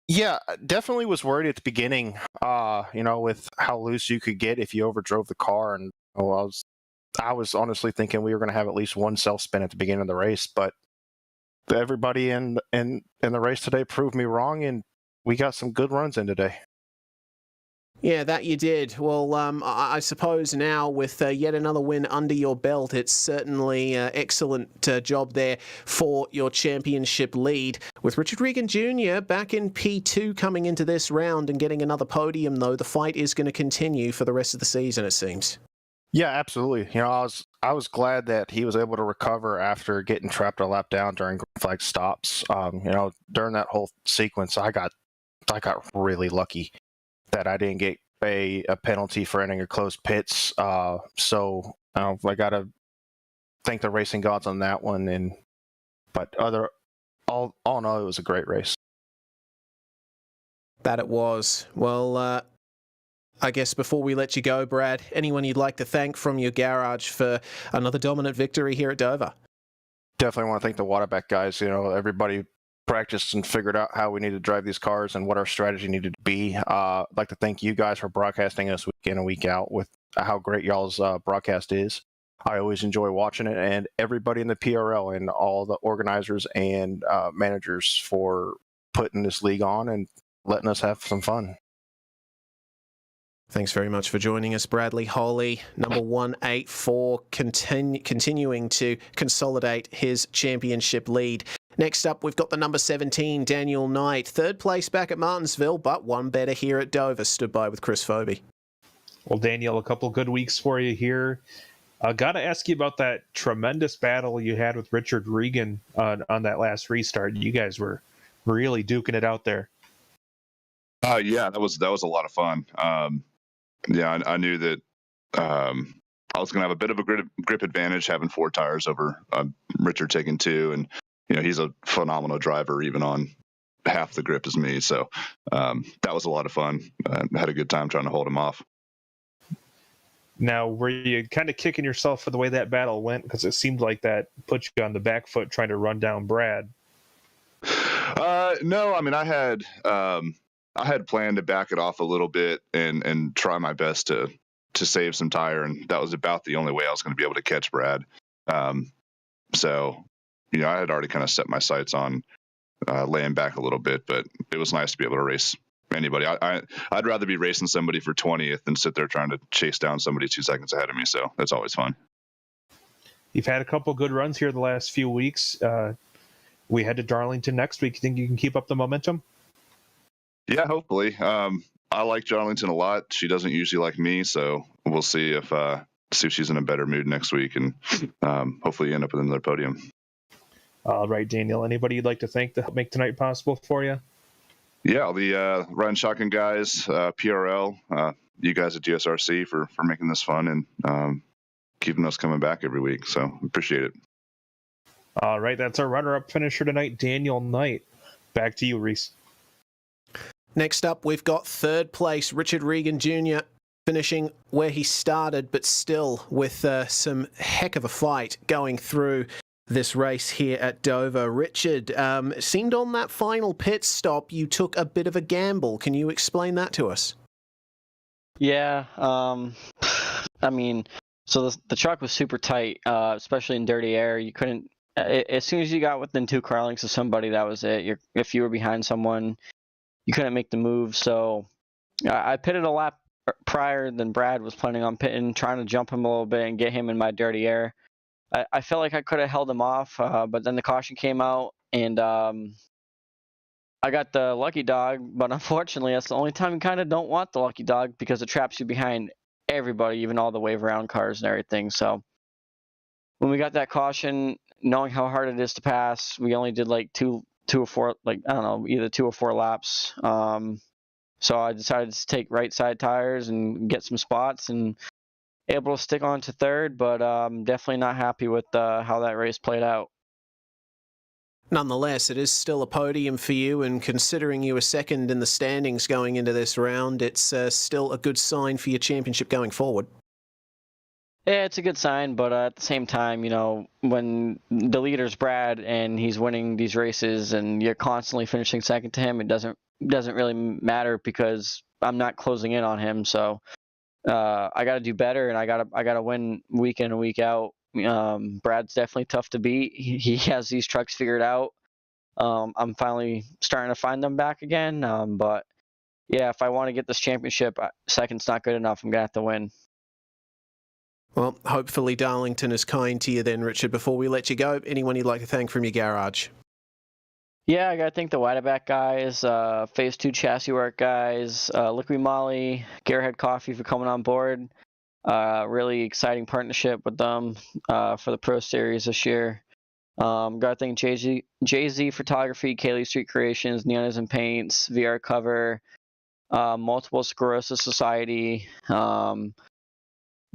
Yeah, definitely was worried at the beginning, with how loose you could get if you overdrove the car. And I was honestly thinking we were going to have at least one self spin at the beginning of the race, but everybody in the race today proved me wrong, and we got some good runs in today. Yeah, that you did. Well, I suppose now with yet another win under your belt, it's certainly excellent job there for your championship lead. With Richard Regan Jr. back in P2 coming into this round and getting another podium, though, the fight is going to continue for the rest of the season, it seems. Yeah, absolutely. I was glad that he was able to recover after getting trapped a lap down during green flag stops. During that whole sequence, I got really lucky that I didn't get a penalty for entering a closed pits. So I got to thank the racing gods on that one. But all in all, it was a great race. That it was. Well, I guess before we let you go, Brad, anyone you'd like to thank from your garage for another dominant victory here at Dover? Definitely want to thank the Waterback guys. Everybody practiced and figured out how we need to drive these cars and what our strategy needed to be. I'd like to thank you guys for broadcasting us week in and week out with how great y'all's broadcast is. I always enjoy watching it, and everybody in the PRL and all the organizers and managers for putting this league on and letting us have some fun. Thanks very much for joining us, Bradley Holly, number 184, continuing to consolidate his championship lead. Next up, we've got the number 17, Daniel Knight, third place back at Martinsville, but one better here at Dover, stood by with Chris Phoebe. Well, Daniel, a couple good weeks for you here. Got to ask you about that tremendous battle you had with Richard Regan on that last restart. You guys were really duking it out there. Yeah, that was a lot of fun. I knew that I was going to have a bit of a grip advantage having 4 tires over Richard taking 2, and he's a phenomenal driver even on half the grip as me. So that was a lot of fun. Had a good time trying to hold him off. Now, were you kind of kicking yourself for the way that battle went? Because it seemed like that put you on the back foot trying to run down Brad. No, I mean, I had planned to back it off a little bit and try my best to save some tire, and that was about the only way I was going to be able to catch Brad. So, I had already kind of set my sights on laying back a little bit, but it was nice to be able to race anybody. I'd rather be racing somebody for 20th than sit there trying to chase down somebody 2 seconds ahead of me. So that's always fun. You've had a couple good runs here the last few weeks. We head to Darlington next week. You think you can keep up the momentum? Yeah, hopefully. I like Darlington a lot. She doesn't usually like me, so we'll see if she's in a better mood next week, and hopefully end up with another podium. All right, Daniel. Anybody you'd like to thank to help make tonight possible for you? Yeah, the Ryan Shotgun guys, PRL, you guys at GSRC for making this fun and keeping us coming back every week. So appreciate it. All right, that's our runner-up finisher tonight, Daniel Knight. Back to you, Reese. Next up, we've got third place, Richard Regan Jr., finishing where he started, but still with some heck of a fight going through this race here at Dover. Richard, it seemed on that final pit stop you took a bit of a gamble. Can you explain that to us? Yeah, I mean, so the truck was super tight, especially in dirty air. You couldn't, as soon as you got within 2 car lengths of somebody, that was it. If you were behind someone, you couldn't make the move. So I pitted a lap prior than Brad was planning on pitting, trying to jump him a little bit and get him in my dirty air. I felt like I could have held him off, but then the caution came out, and I got the lucky dog. But unfortunately, that's the only time you kind of don't want the lucky dog, because it traps you behind everybody, even all the wave around cars and everything. So when we got that caution, knowing how hard it is to pass, we only did like two or four, like, I don't know, either 2 or 4 laps. So I decided to take right side tires and get some spots, and able to stick on to third, but definitely not happy with how that race played out. Nonetheless, it is still a podium for you, and considering you were second in the standings going into this round, it's still a good sign for your championship going forward. Yeah, it's a good sign, but at the same time, when the leader's Brad and he's winning these races and you're constantly finishing second to him, it doesn't really matter, because I'm not closing in on him. So I got to do better, and I got to win week in and week out. Brad's definitely tough to beat. He has these trucks figured out. I'm finally starting to find them back again. But yeah, if I want to get this championship, second's not good enough. I'm gonna have to win. Well, hopefully Darlington is kind to you then, Richard. Before we let you go, anyone you'd like to thank from your garage? Yeah, I got to thank the Waterback guys, Phase 2 chassis work guys, Liquid Molly, Gearhead Coffee for coming on board. Really exciting partnership with them for the Pro Series this year. Got to thank Jay-Z Photography, Kaylee Street Creations, Neonas and Paints, VR Cover, Multiple Sclerosis Society, the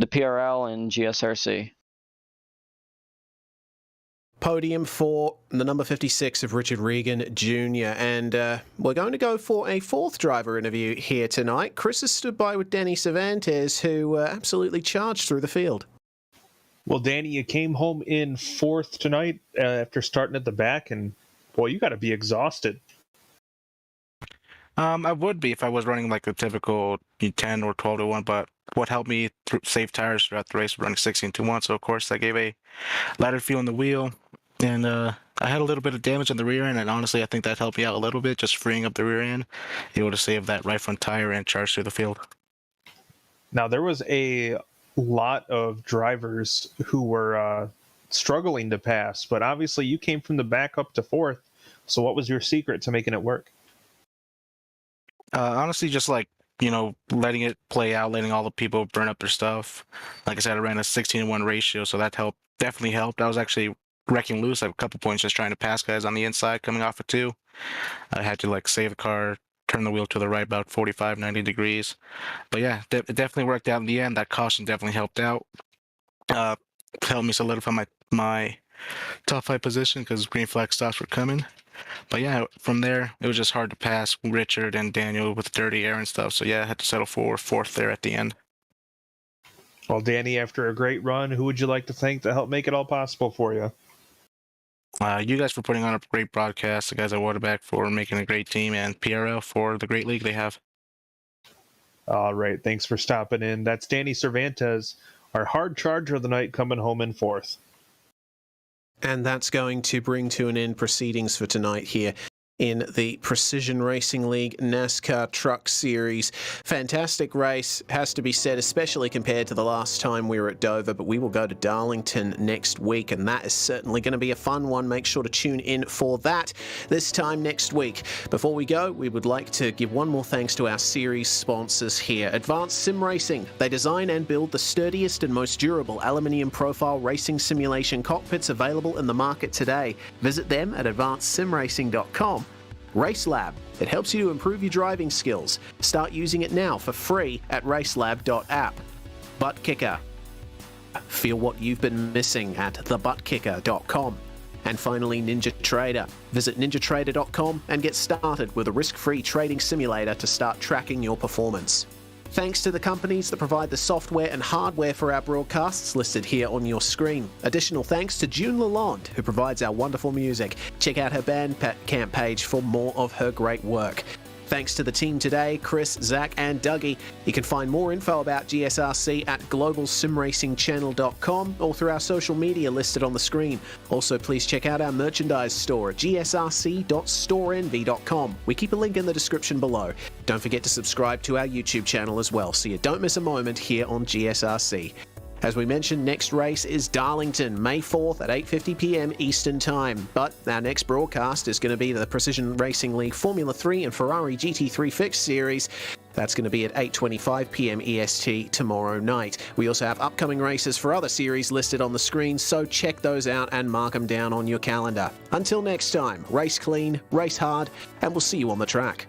PRL, and GSRC. Podium for the number 56 of Richard Regan Jr. And we're going to go for a fourth driver interview here tonight. Chris has stood by with Danny Cervantes, who absolutely charged through the field. Well, Danny, you came home in fourth tonight after starting at the back, and boy, you got to be exhausted. I would be if I was running like a typical 10 or 12 to 1, but what helped me save tires throughout the race was running 16 to 1. So of course I gave a lighter fuel in the wheel, and I had a little bit of damage on the rear end, and honestly I think that helped me out a little bit, just freeing up the rear end, able to save that right front tire and charge through the field. Now there was a lot of drivers who were struggling to pass, but obviously you came from the back up to fourth. So what was your secret to making it work? Honestly, just like, letting it play out, letting all the people burn up their stuff. Like I said, I ran a 16 to 1 ratio, so that definitely helped. I was actually wrecking loose at a couple points just trying to pass guys on the inside coming off of 2. I had to save the car, turn the wheel to the right about 45, 90 degrees. But yeah, it definitely worked out in the end. That caution definitely helped out. Helped me solidify my top 5 position because green flag stops were coming. But yeah, from there, it was just hard to pass Richard and Daniel with dirty air and stuff. So yeah, I had to settle for fourth there at the end. Well, Danny, after a great run, who would you like to thank to help make it all possible for you? You guys for putting on a great broadcast, the guys at Waterback for making a great team, and PRL for the great league they have. All right, thanks for stopping in. That's Danny Cervantes, our hard charger of the night, coming home in fourth. And that's going to bring to an end proceedings for tonight here in the Precision Racing League NASCAR Truck Series. Fantastic race, has to be said, especially compared to the last time we were at Dover, but we will go to Darlington next week, and that is certainly going to be a fun one. Make sure to tune in for that this time next week. Before we go, we would like to give one more thanks to our series sponsors here. Advanced SimRacing. They design and build the sturdiest and most durable aluminium profile racing simulation cockpits available in the market today. Visit them at advancedsimracing.com. RaceLab. It helps you to improve your driving skills. Start using it now for free at RaceLab.app. ButtKicker. Feel what you've been missing at thebuttkicker.com. And finally, NinjaTrader. Visit NinjaTrader.com and get started with a risk-free trading simulator to start tracking your performance. Thanks to the companies that provide the software and hardware for our broadcasts listed here on your screen. Additional thanks to June Lalonde, who provides our wonderful music. Check out her Bandcamp page for more of her great work. Thanks to the team today, Chris, Zach, and Dougie. You can find more info about GSRC at globalsimracingchannel.com or through our social media listed on the screen. Also, please check out our merchandise store at gsrc.storeenvy.com. We keep a link in the description below. Don't forget to subscribe to our YouTube channel as well, so you don't miss a moment here on GSRC. As we mentioned, next race is Darlington, May 4th at 8:50 p.m. Eastern Time. But our next broadcast is going to be the Precision Racing League Formula 3 and Ferrari GT3 Fixed Series. That's going to be at 8:25 p.m. EST tomorrow night. We also have upcoming races for other series listed on the screen, so check those out and mark them down on your calendar. Until next time, race clean, race hard, and we'll see you on the track.